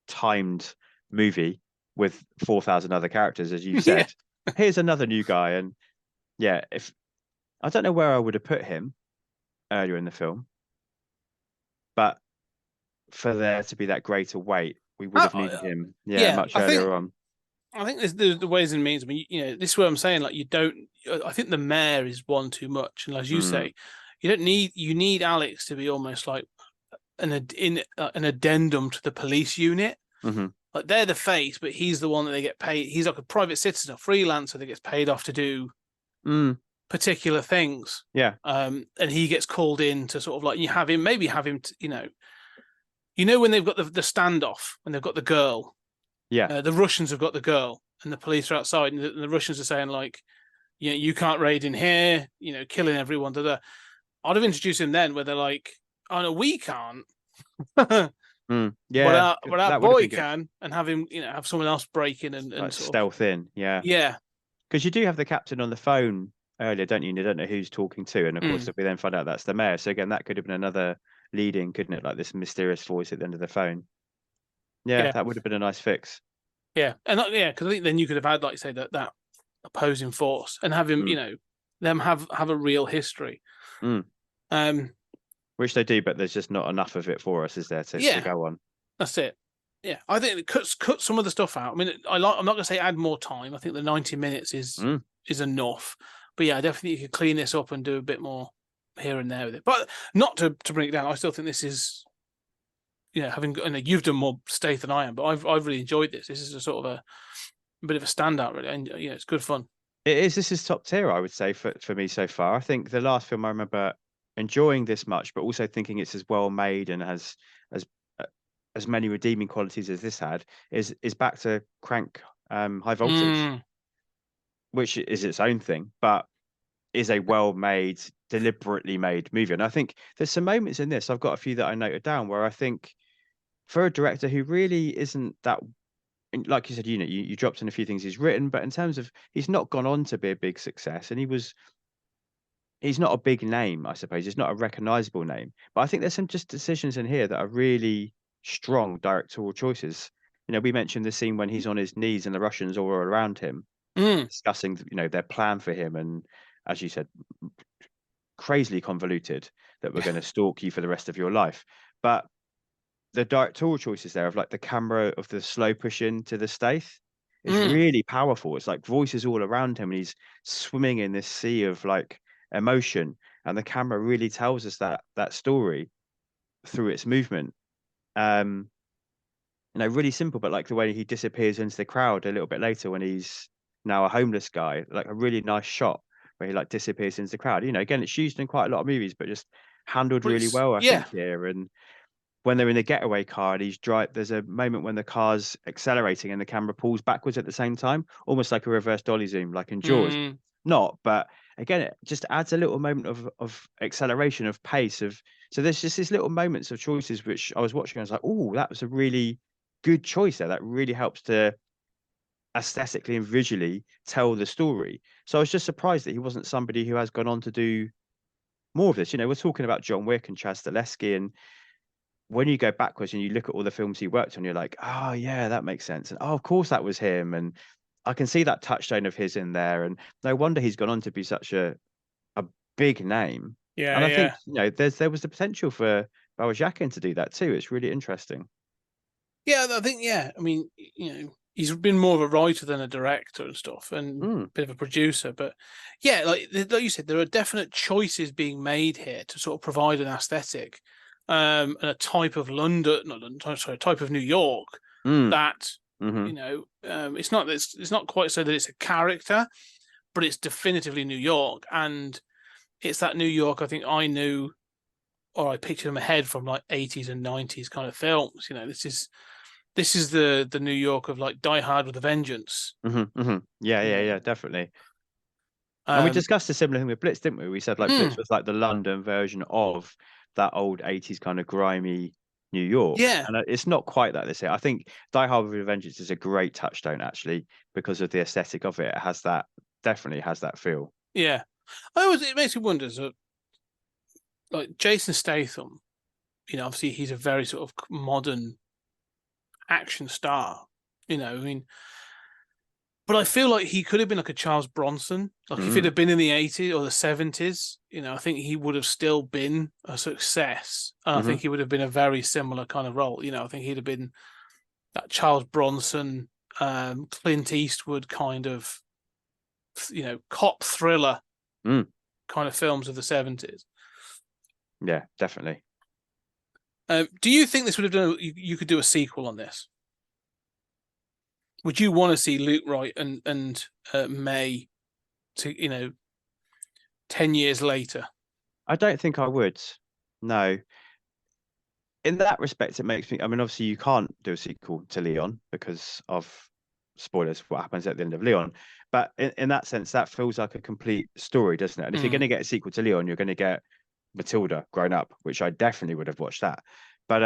timed movie with 4,000 other characters, as you said, here's another new guy. And yeah, if I don't know where I would have put him earlier in the film, but for there to be that greater weight, we would have needed him much earlier on. I think there's the ways and means. I mean, you know, this is what I'm saying. Like, I think the mayor is one too much, and as you say, you need Alex to be almost like an addendum to the police unit. Like, they're the face, but he's the one that they get paid. He's like a private citizen, a freelancer that gets paid off to do particular things. Yeah. And he gets called in to sort of like, you have him, you know, when they've got the standoff, when they've got the girl. Yeah. The Russians have got the girl and the police are outside, and the Russians are saying like, you know, you can't raid in here, you know, killing everyone. I'd have introduced him then where they're like, oh no, we can't. Yeah, but our boy can, and have him, you know, have someone else break in and like stealth in. Yeah, because you do have the captain on the phone earlier, don't you? And you don't know who's talking to, and of course, if we then find out that's the mayor, so again, that could have been another leading, couldn't it? Like this mysterious voice at the end of the phone. Yeah, that would have been a nice fix. Yeah, and because I think then you could have had, like, say, that opposing force and have him, you know, them have a real history. Which they do, but there's just not enough of it for us, is there, to go on? That's it. Yeah, I think it cut some of the stuff out. I mean, I'm not going to say add more time. I think the 90 minutes is enough. But yeah, definitely you could clean this up and do a bit more here and there with it. But not to bring it down. I still think this is, you know, you've done more Stath than I am, but I've really enjoyed this. This is a sort of a bit of a standout, really, and it's good fun. It is. This is top tier, I would say, for me so far. I think the last film I remember enjoying this much, but also thinking it's as well made and has as uh, as many redeeming qualities as this had is back to Crank High Voltage, which is its own thing, but is a well-made, deliberately made movie. And I think there's some moments in this, I've got a few that I noted down, where I think for a director who really isn't that, like you said, you dropped in a few things he's written, but in terms of he's not gone on to be a big success, and he's not a big name, I suppose. He's not a recognizable name. But I think there's some just decisions in here that are really strong directorial choices. We mentioned the scene when he's on his knees and the Russians all are around him, discussing, their plan for him. And as you said, crazily convoluted, that we're going to stalk you for the rest of your life. But the directorial choices there of like the camera of the slow push into the Stath is really powerful. It's like voices all around him and he's swimming in this sea of like emotion, and the camera really tells us that story through its movement. Really simple, but like the way he disappears into the crowd a little bit later when he's now a homeless guy, like a really nice shot where he like disappears into the crowd. Again, it's used in quite a lot of movies, but just handled really well, I think, here. And when they're in the getaway car and there's a moment when the car's accelerating and the camera pulls backwards at the same time, almost like a reverse dolly zoom, like in Jaws. Not, but again, it just adds a little moment of acceleration, of pace, so there's just these little moments of choices which I was watching. I was like, oh, that was a really good choice there. That really helps to aesthetically and visually tell the story. So I was just surprised that he wasn't somebody who has gone on to do more of this. We're talking about John Wick and Chaz Stahelski, and when you go backwards and you look at all the films he worked on, you're like, oh yeah, that makes sense. And oh, of course that was him. And I can see that touchstone of his in there. And no wonder he's gone on to be such a big name. Yeah. And I think, there was the potential for Bawajakin to do that too. It's really interesting. Yeah, I think, I mean, he's been more of a writer than a director and stuff, and a bit of a producer. But yeah, like you said, there are definite choices being made here to sort of provide an aesthetic. And a type of a type of New York that it's not quite so that it's a character, but it's definitively New York, and it's that New York I think I knew, or I pictured in my head from like 80s and 90s kind of films. This is the New York of like Die Hard with a Vengeance. Yeah, definitely. And we discussed a similar thing with Blitz, didn't we? We said like Blitz was like the London version of that old 80s kind of grimy New York. Yeah. And it's not quite that this year. I think Die Hard with a Vengeance is a great touchstone, actually, because of the aesthetic of it. It definitely has that feel. Yeah. It makes me wonder, like Jason Statham, obviously he's a very sort of modern action star, I mean, but I feel like he could have been like a Charles Bronson. Like if he'd have been in the 80s or the 70s, I think he would have still been a success. And I think he would have been a very similar kind of role. I think he'd have been that Charles Bronson, Clint Eastwood kind of, cop thriller kind of films of the 70s. Yeah, definitely. Do you think this would have done? You could do a sequel on this? Would you want to see Luke Wright and May, 10 years later? I don't think I would. No. In that respect, it makes me. I mean, obviously, you can't do a sequel to Leon because of spoilers. What happens at the end of Leon? But in that sense, that feels like a complete story, doesn't it? And if you're going to get a sequel to Leon, you're going to get Matilda grown up, which I definitely would have watched that. But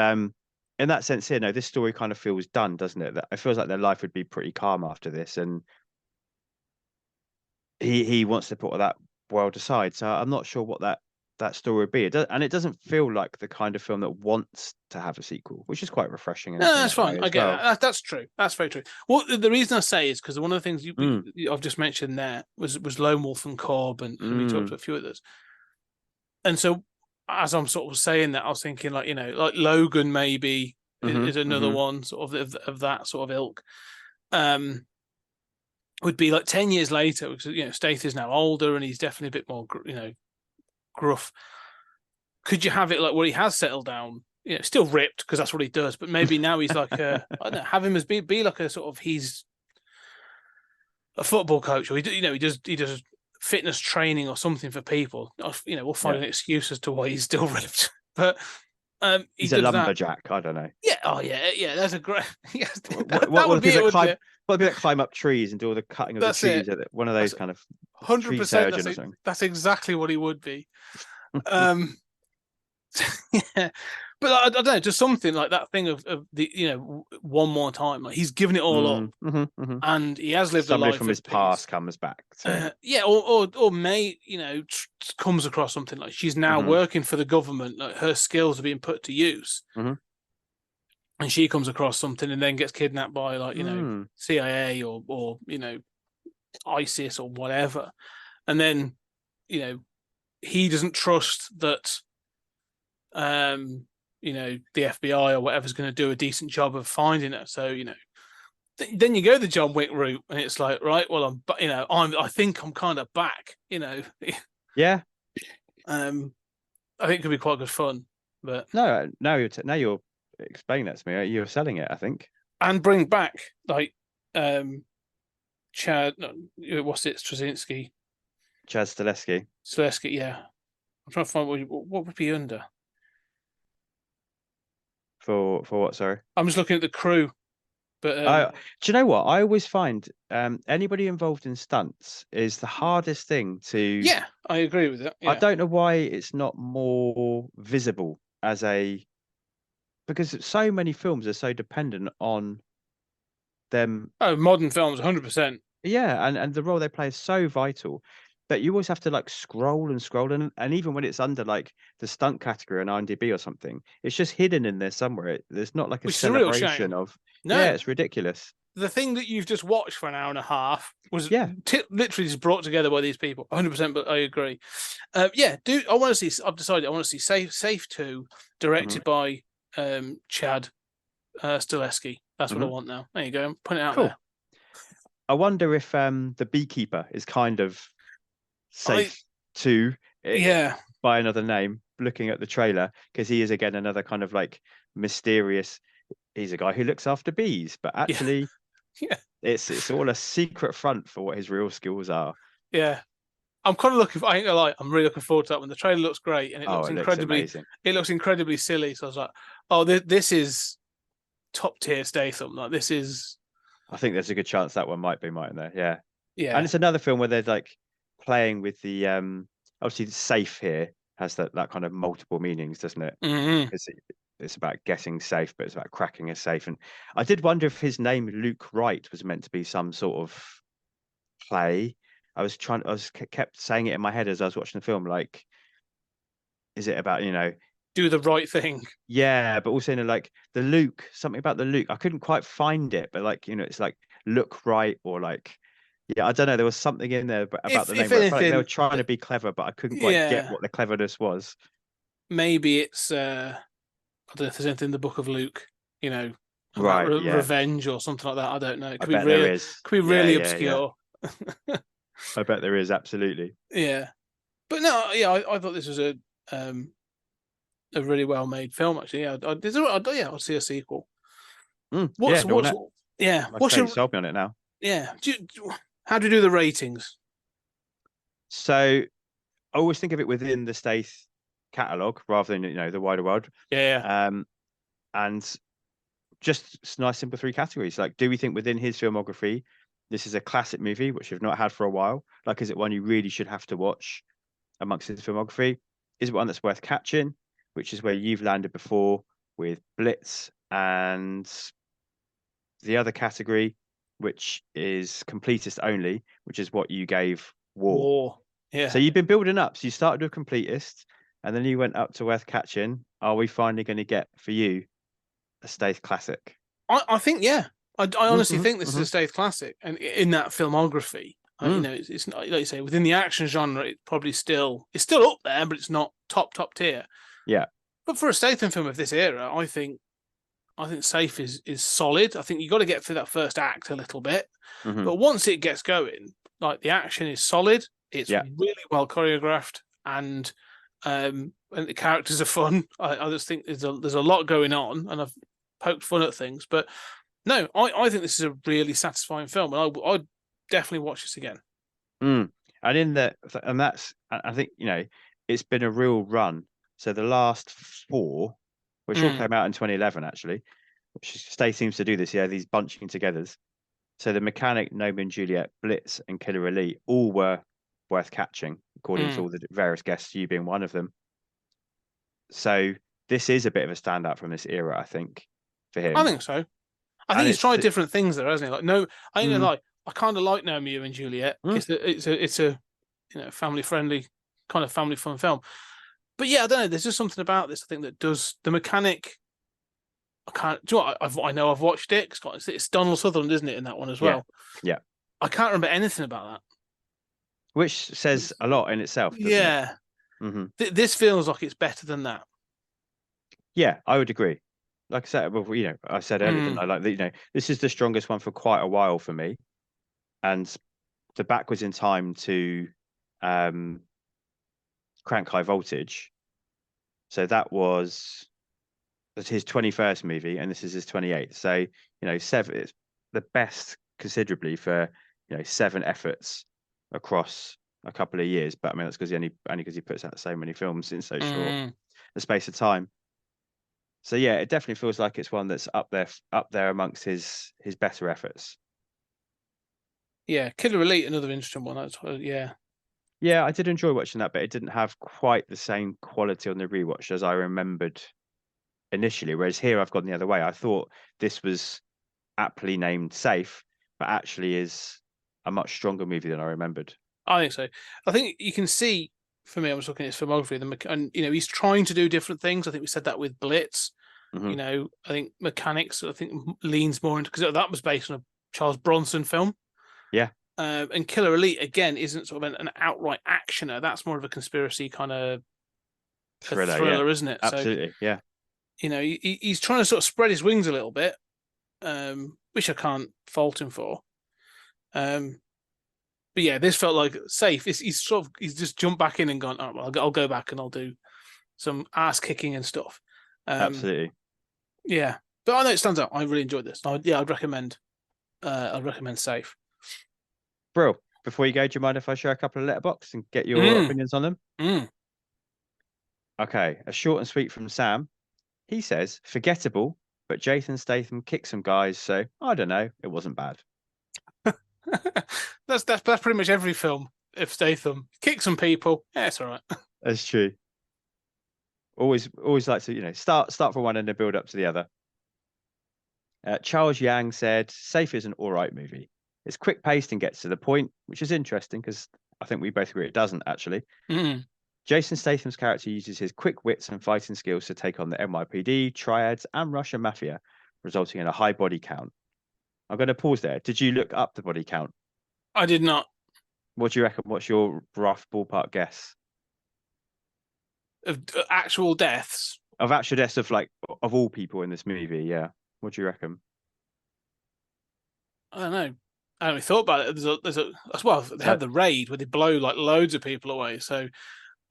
in that sense here, no, this story kind of feels done, doesn't it? That it feels like their life would be pretty calm after this, and he wants to put that world aside. So I'm not sure what that story would be. It doesn't feel like the kind of film that wants to have a sequel, which is quite refreshing. No, that's fine. I get that. That's true. That's very true. Well, the reason I say is because one of the things I've just mentioned there was Lone Wolf and Cobb, and we talked to a few others. And so, as I'm sort of saying that, I was thinking like Logan maybe is another one sort of that sort of ilk. Would be like 10 years later, because Stath is now older and he's definitely a bit more gruff. Could you have it like where he has settled down? Still ripped because that's what he does, but maybe now he's like I don't know, have him as be like a sort of he's a football coach, or he does fitness training or something for people. We'll find an excuse as to why he's still ripped, but he He's a does that. lumberjack. I don't know. Yeah. Oh yeah. That's a great. Yes, What that would be it, wouldn't it? What people that climb up trees and do all the cutting of That's the trees? it. One of those kind of 100%. surgeon or something. That's exactly what he would be. Yeah, but I don't know, just something like that thing of the one more time. Like he's given it all up, and he has lived Somebody a life from his past comes back. Or may comes across something like she's now working for the government. Like her skills are being put to use, and she comes across something and then gets kidnapped by CIA or ISIS or whatever, and then he doesn't trust that the FBI or whatever's going to do a decent job of finding her. So then you go the John Wick route, and it's like, right, well, I think I'm kind of back. Yeah. I think it could be quite good fun, but now you're explaining that to me. You're selling it, I think. And bring back like Chad. No, what's it? Straczynski. Chad Stahelski. Stahelski, yeah. I'm trying to find what would be under. For what? Sorry, I'm just looking at the crew. But do you know what? I always find anybody involved in stunts is the hardest thing to. Yeah, I agree with that. Yeah. I don't know why it's not more visible because so many films are so dependent on them. Oh, modern films, 100%. Yeah, and the role they play is so vital that you always have to like scroll and even when it's under like the stunt category on IMDb or something, it's just hidden in there somewhere. There's not like a celebration of. No, yeah, it's ridiculous. The thing that you've just watched for an hour and a half was literally just brought together by these people. 100%, but I agree. I've decided I want to see Safe 2, directed by Chad Stahelski. That's what I want now. There you go. I'm putting it out there. I wonder if the Beekeeper is kind of Safe 2 by another name, looking at the trailer, because he is again another kind of like mysterious. He's a guy who looks after bees, but actually it's all a secret front for what his real skills are. Yeah. I'm kind of looking I ain't gonna lie, I'm really looking forward to that one. The trailer looks great and it looks incredibly silly. So I was like, oh, this is top tier Statham. Like this is. I think there's a good chance that one might be, mightn't there? Yeah. Yeah. And it's another film where they're like playing with the obviously the safe here has that kind of multiple meanings, doesn't it? It's about getting safe, but it's about cracking a safe. And I did wonder if his name Luke Wright was meant to be some sort of play. I kept saying it in my head as I was watching the film, like, is it about do the right thing? Yeah, but also like the Luke, something about the Luke. I couldn't quite find it, but like it's like look right or like. Yeah, I don't know. There was something in there about the name. I felt like they were trying to be clever, but I couldn't quite get what the cleverness was. Maybe it's I don't know if there's anything in the Book of Luke, right? Revenge or something like that. I don't know. It could be really obscure. Yeah. I bet there is, absolutely. Yeah, but no, I thought this was a really well made film. Actually, I'll see a sequel. What's your sold me on it now? Yeah. How do you do the ratings? So I always think of it within the Stath catalogue rather than the wider world. And just nice simple 3 categories. Like, do we think within his filmography this is a classic movie which you've not had for a while? Like, is it one you really should have to watch amongst his filmography? Is it one that's worth catching, which is where you've landed before with Blitz, and the other category which is completist only, which is what you gave War. Yeah. So you've been building up. So you started with completist, and then you went up to worth catching. Are we finally going to get for you a Stath classic? I think, yeah. I honestly think this is a Stath classic, and in that filmography, it's not, like you say, within the action genre, it's probably it's still up there, but it's not top tier. Yeah. But for a Statham film of this era, I think Safe is solid. I think you got to get through that first act a little bit, but once it gets going, like the action is solid. It's really well choreographed, and the characters are fun. I just think there's a lot going on, and I've poked fun at things, but no, I think this is a really satisfying film, and definitely watch this again. And I think, it's been a real run. So the last 4, which all came out in 2011, actually, which Stath seems to do this, these bunching togethers. So The Mechanic, Nomad and Juliet, Blitz, and Killer Elite all were worth catching, according to all the various guests, you being one of them. So this is a bit of a standout from this era, I think, for him. I think so. I think he's tried different things there, hasn't he? Like, no, I ain't gonna lie. I kind of like Romeo and Juliet. It's a family friendly kind of family fun film. But yeah, I don't know. There's just something about this, I think, that does The Mechanic. I can't. Do you know what? I know I've watched it. It's Donald Sutherland, isn't it, in that one as well? Yeah. I can't remember anything about that. Which says a lot in itself. Yeah. This feels like it's better than that. Yeah, I would agree. Like I said, well, I said earlier, didn't I? Like, this is the strongest one for quite a while for me, and the backwards in time to Crank High Voltage. So that's his 21st movie, and this is his 28th. So 7. It's the best considerably for 7 efforts across a couple of years. But I mean, that's because only because he puts out so many films in so short a space of time. So yeah, it definitely feels like it's one that's up there amongst his better efforts. Yeah, Killer Elite, another interesting one. That's Yeah, I did enjoy watching that, but it didn't have quite the same quality on the rewatch as I remembered initially. Whereas here, I've gone the other way. I thought this was aptly named Safe, but actually is a much stronger movie than I remembered. I think so. I think you can see, for me, I was looking at his filmography, and he's trying to do different things. I think we said that with Blitz. I think Mechanics, I think, leans more into, because that was based on a Charles Bronson film. Yeah. And Killer Elite, again, isn't sort of an outright actioner. That's more of a conspiracy kind of thriller, isn't it? Absolutely, so, yeah. He's trying to sort of spread his wings a little bit, which I can't fault him for. But yeah, this felt like Safe. He's just jumped back in and gone, oh, well, I'll go back and I'll do some ass kicking and stuff. Absolutely. Yeah, but I know it stands out. I really enjoyed this. I'd recommend Safe. Bro, before you go, do you mind if I share a couple of letterbox and get your opinions on them? Okay, a short and sweet from Sam. He says, forgettable, but Jason Statham kicked some guys, so I don't know, it wasn't bad. That's pretty much every film. If Statham kicks some people, yeah, it's all right. That's true. Always like to start from one and then build up to the other. Charles Yang said, Safe is an all right movie. It's quick paced and gets to the point, which is interesting because I think we both agree it doesn't actually. Jason Statham's character uses his quick wits and fighting skills to take on the NYPD, triads, and Russian mafia, resulting in a high body count. I'm going to pause there. Did you look up the body count? I did not. What do you reckon? What's your rough ballpark guess? Of actual deaths? Of actual deaths of all people in this movie, yeah. What do you reckon? I don't know. I haven't thought about it. They have the raid where they blow loads of people away. So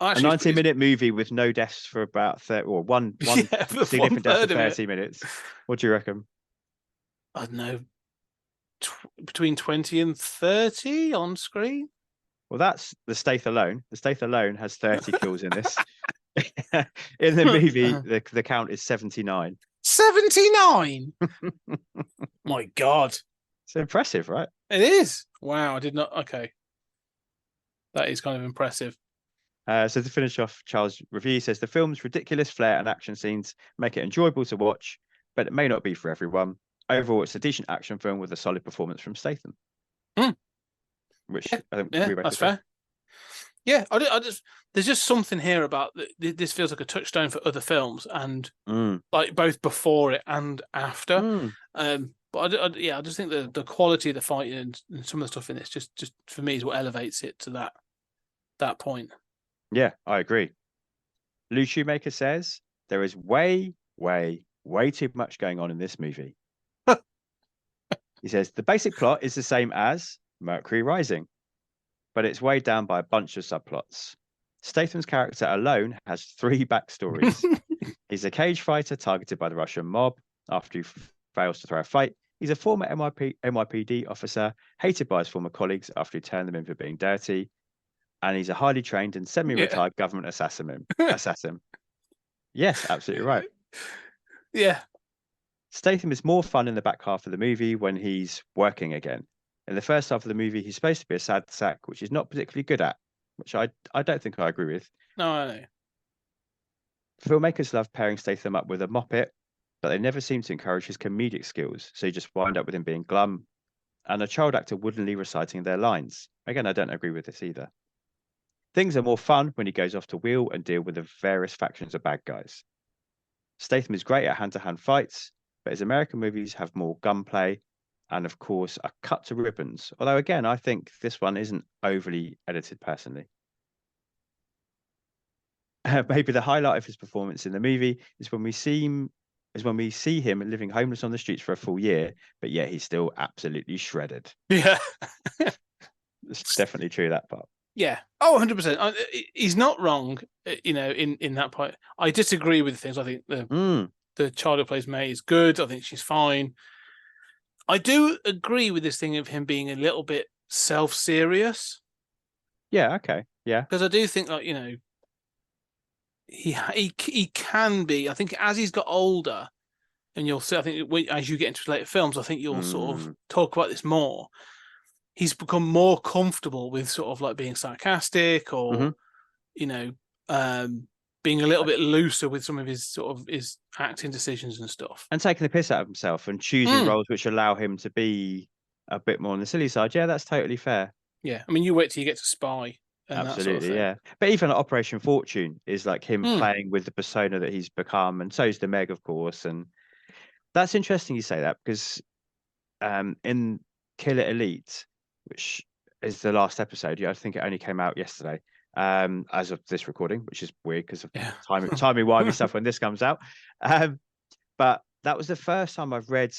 a 90-minute movie with no deaths for about 30, or one significant death for 30 minutes. What do you reckon? I don't know. Between 20 and 30 on screen. Well, that's the Stath alone. The Stath alone has 30 kills in this. In the movie, the count is 79. 79? My God. It's impressive, right? It is. Wow, I did not. Okay. That is kind of impressive. So to finish off, Charles' review says the film's ridiculous flair and action scenes make it enjoyable to watch, but it may not be for everyone. Overall, it's a decent action film with a solid performance from Statham. Which I think that's fair. Yeah, there's just something here about this feels like a touchstone for other films, and like both before it and after. But I just think the quality of the fighting and some of the stuff in this just for me is what elevates it to that point. Yeah, I agree. Lou Shoemaker says there is way too much going on in this movie. He says the basic plot is the same as Mercury Rising, but it's weighed down by a bunch of subplots. Statham's character alone has 3 backstories. He's a cage fighter targeted by the Russian mob. After he fails to throw a fight, He's a former NYPD officer, hated by his former colleagues after he turned them in for being dirty. And he's a highly trained and semi-retired government assassin. Yes, absolutely right. Yeah. Statham is more fun in the back half of the movie when he's working again. In the first half of the movie, he's supposed to be a sad sack, which he's not particularly good at, which I don't think I agree with. No, I know. Filmmakers love pairing Statham up with a moppet, but they never seem to encourage his comedic skills, so you just wind up with him being glum and a child actor woodenly reciting their lines. Again, I don't agree with this either. Things are more fun when he goes off to wheel and deal with the various factions of bad guys. Statham is great at hand-to-hand fights, but his American movies have more gunplay and, of course, are cut to ribbons. Although, again, I think this one isn't overly edited personally. Maybe the highlight of his performance in the movie is when we see him living homeless on the streets for a full year, but yet he's still absolutely shredded. Yeah. It's definitely true, that part. Yeah. Oh, 100%. He's not wrong, in that point. I disagree with things. I think the child who plays May is good. I think she's fine. I do agree with this thing of him being a little bit self-serious. Yeah, okay. Yeah. Because I do think, he can be. I think as he's got older, and you'll see, I think as you get into later films, I think you'll sort of talk about this more. He's become more comfortable with sort of like being sarcastic or, being a little bit looser with some of his sort of his acting decisions and stuff. And taking the piss out of himself and choosing roles which allow him to be a bit more on the silly side. Yeah, that's totally fair. Yeah. I mean, you wait till you get to Spy. And absolutely, that sort of thing. Yeah. But even Operation Fortune is like him playing with the persona that he's become, and so is the Meg, of course. And that's interesting you say that, because in Killer Elite, which is the last episode, I think it only came out yesterday, as of this recording, which is weird because of timey-wimey stuff when this comes out. But that was the first time I've read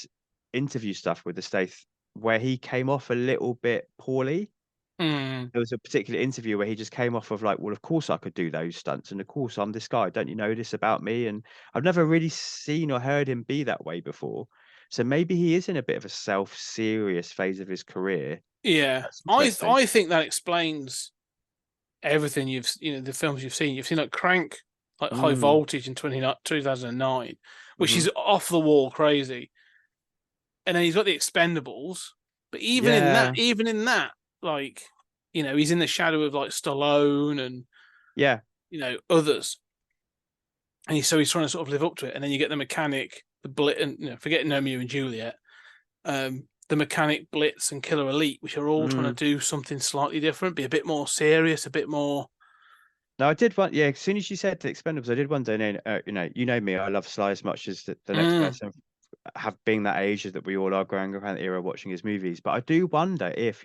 interview stuff with the Stath where he came off a little bit poorly. There was a particular interview where he just came off of like, well, of course I could do those stunts, and of course I'm this guy. Don't you know this about me? And I've never really seen or heard him be that way before. So maybe he is in a bit of a self-serious phase of his career. Yeah, I think that explains everything the films you've seen. You've seen like Crank, like High Voltage in 2009, which is off the wall crazy. And then he's got the Expendables, but even in that, like, he's in the shadow of like Stallone and others, and so he's trying to sort of live up to it. And then you get the Mechanic, the Blitz, and forgetting Romeo and Juliet, the Mechanic, Blitz, and Killer Elite, which are all trying to do something slightly different, be a bit more serious, a bit more. No, I did one. Yeah, as soon as you said the Expendables, I did wonder. You know me, I love Sly as much as the next person. Have been that age that we all are growing around the era watching his movies, but I do wonder if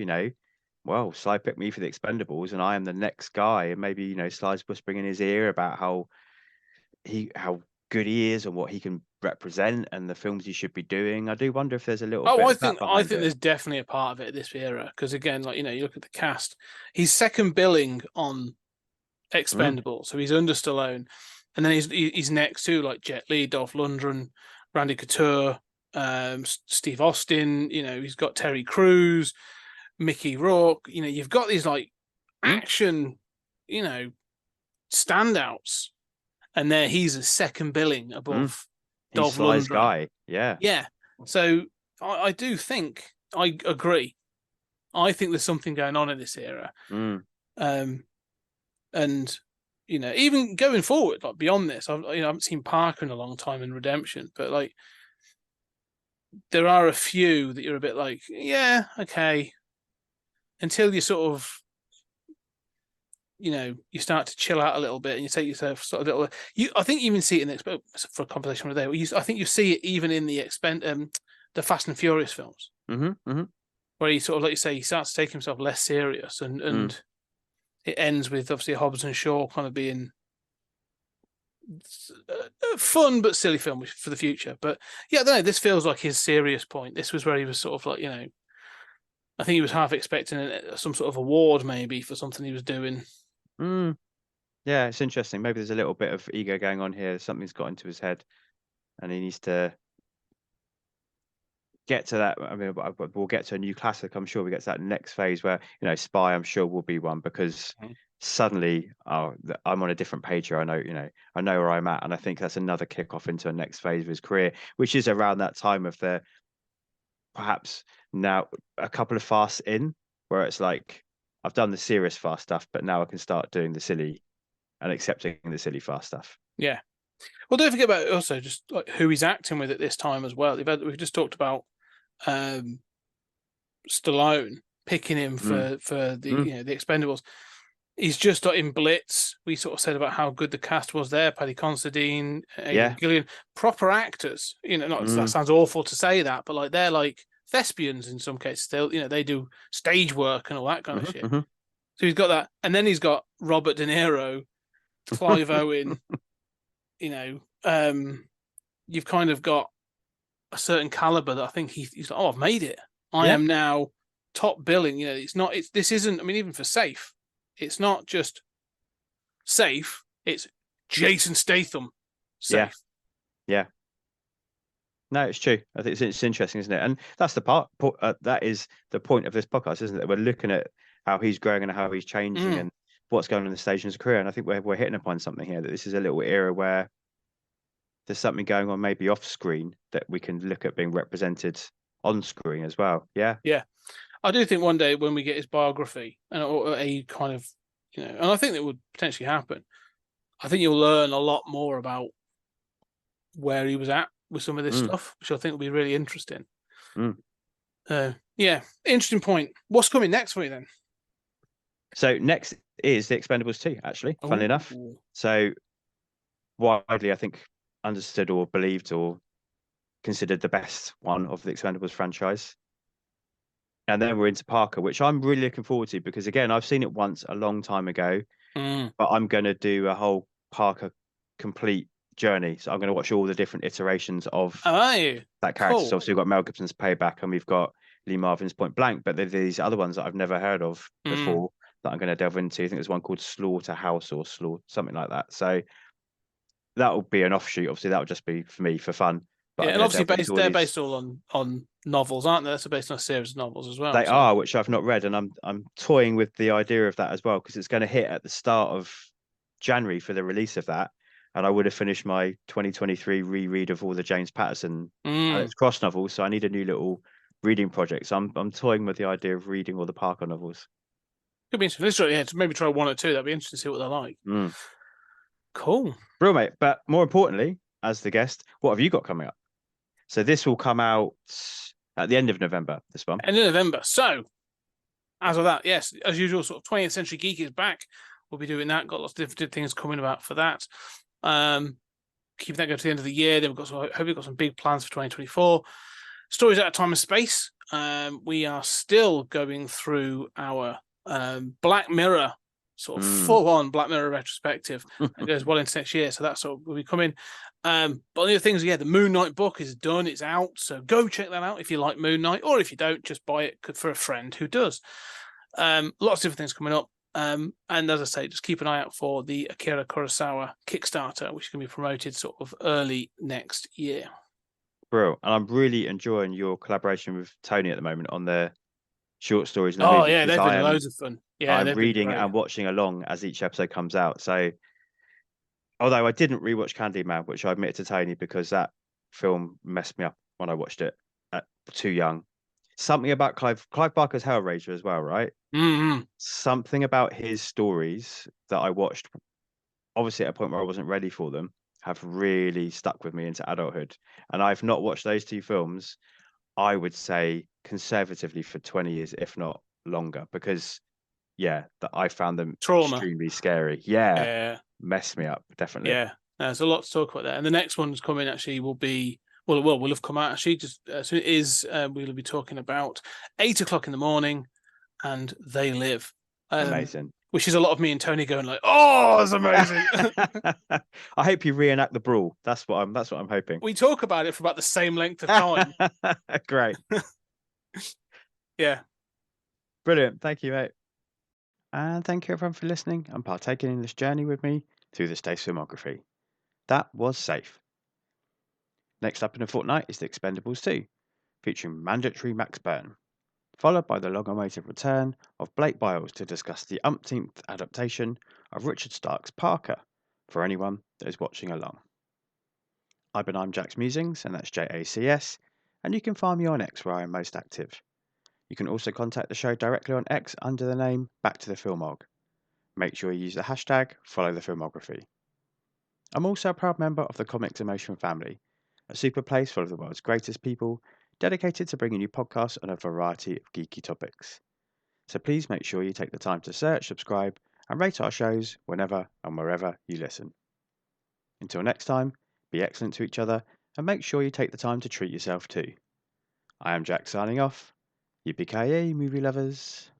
well, Sly picked me for the Expendables, and I am the next guy, and maybe Sly's whispering in his ear about how good he is and what he can represent and the films he should be doing. I do wonder if there's a little. I think there's definitely a part of it this era, because again, like you look at the cast, he's second billing on Expendables, so he's under Stallone, and then he's next to like Jet Li, Dolph Lundgren, Randy Couture, Steve Austin. He's got Terry Crews, Mickey Rourke. You've got these like action, standouts, and there he's a second billing above Dolph Lundgren. Guy, yeah. So I do think I agree. I think there's something going on in this era, and even going forward, like beyond this, I haven't seen Parker in a long time in Redemption, but like there are a few that you're a bit like, yeah, okay, until you sort of, you start to chill out a little bit and you take yourself sort of a little. I think you even see it in the for a conversation today. I think you see it even in the Fast and Furious films, where he sort of, like you say, he starts to take himself less serious, and it ends with obviously Hobbs and Shaw kind of being a fun but silly film for the future. But yeah, I don't know. This feels like his serious point. This was where he was sort of like, I think he was half expecting some sort of award maybe for something he was doing. Yeah, it's interesting. Maybe there's a little bit of ego going on here. Something's got into his head, and he needs to get to that. I mean, we'll get to a new classic. I'm sure we get to that next phase where, Spy, I'm sure will be one, because suddenly I'm on a different page here. I know where I'm at. And I think that's another kickoff into a next phase of his career, which is around that time of perhaps now a couple of fasts in, where it's like, I've done the serious fast stuff, but now I can start doing the silly and accepting the silly fast stuff. Yeah. Well, don't forget about also just like who he's acting with at this time as well. We've just talked about Stallone picking him for the the Expendables. He's just in Blitz. We sort of said about how good the cast was there. Paddy Considine, Gillian, proper actors. That sounds awful to say that, but like they're like thespians in some cases. They do stage work and all that kind of shit. So he's got that, and then he's got Robert De Niro, Clive Owen. You've kind of got a certain caliber that I think he's like, oh, I've made it. I am now top billing. This isn't. I mean, even for Safe, it's not just Safe. It's Jason Statham. Safe. Yeah. No, it's true. I think it's interesting, isn't it? And that's the part. That is the point of this podcast, isn't it? We're looking at how he's growing and how he's changing and what's going on in the stage in his career. And I think we're hitting upon something here, that this is a little era where there's something going on maybe off screen that we can look at being represented on screen as well. Yeah. I do think one day when we get his biography and a kind of, and I think that would potentially happen, I think you'll learn a lot more about where he was at with some of this stuff, which I think will be really interesting. Interesting point. What's coming next for you then? So next is The Expendables 2, actually, funnily enough. So widely, I think, understood or believed or considered the best one of the Expendables franchise. And then we're into Parker, which I'm really looking forward to, because again, I've seen it once a long time ago, but I'm going to do a whole Parker complete journey. So I'm going to watch all the different iterations of that character. Cool. So obviously we've got Mel Gibson's Payback and we've got Lee Marvin's Point Blank, but there's these other ones that I've never heard of before that I'm going to delve into. I think there's one called Slaughterhouse or something like that. So that will be an offshoot. Obviously, that will just be for me for fun. But and obviously they're based all on novels, aren't they? So based on a series of novels as well. They are, which I've not read, and I'm toying with the idea of that as well, because it's going to hit at the start of January for the release of that. And I would have finished my 2023 reread of all the James Patterson Alex Cross novels, so I need a new little reading project. So I'm toying with the idea of reading all the Parker novels. Could be interesting. To maybe try one or two. That'd be interesting to see what they're like. Cool. Real mate. But more importantly, as the guest, what have you got coming up? So this will come out at the end of November, this one. End of November. So, as of that, yes, as usual, sort of 20th Century Geek is back. We'll be doing that. Got lots of different things coming about for that. Keeping that going to the end of the year. Then hope we've got some big plans for 2024. Stories Out of Time and Space. We are still going through our Black Mirror, sort of full-on Black Mirror retrospective. It goes well into next year, so that's what will be coming. But the other things, the Moon Knight book is done, it's out, so go check that out if you like Moon Knight, or if you don't, just buy it for a friend who does. Lots of different things coming up. And as I say, just keep an eye out for the Akira Kurosawa Kickstarter, which is going to be promoted sort of early next year. Bro, and I'm really enjoying your collaboration with Tony at the moment on the short stories. And they've been loads of fun. Yeah, I'm reading and watching along as each episode comes out. So, although I didn't rewatch Candyman, which I admitted to Tony because that film messed me up when I watched it too young. Something about Clive Barker's Hellraiser as well, right? Something about his stories that I watched, obviously at a point where I wasn't ready for them, have really stuck with me into adulthood. And I've not watched those two films, I would say conservatively, for 20 years, if not longer, because that I found them extremely scary. Messed me up, definitely. There's a lot to talk about there. And the next one's coming actually will be will have come out actually just as soon as we'll be talking about 8 o'clock in the morning and They Live. Amazing. Which is a lot of me and Tony going like, oh, that's amazing. I hope you reenact the brawl. That's what I'm hoping. We talk about it for about the same length of time. Great. Yeah. Brilliant. Thank you, mate. And thank you everyone for listening and partaking in this journey with me through the Stath filmography. That was Safe. Next up in a fortnight is The Expendables 2, featuring mandatory Max Byrne, followed by the long-awaited return of Blake Byles to discuss the umpteenth adaptation of Richard Stark's Parker for anyone that is watching along. I'm Jack's Musings, and that's JACS, and you can find me on X where I am most active. You can also contact the show directly on X under the name Back to the Filmog. Make sure you use the hashtag #FollowTheFilmography. I'm also a proud member of the Comics Emotion family, a super place full of the world's greatest people, dedicated to bringing you podcasts on a variety of geeky topics. So please make sure you take the time to search, subscribe, and rate our shows whenever and wherever you listen. Until next time, be excellent to each other, and make sure you take the time to treat yourself too. I am Jack signing off. Yippee-ki-yay, movie lovers.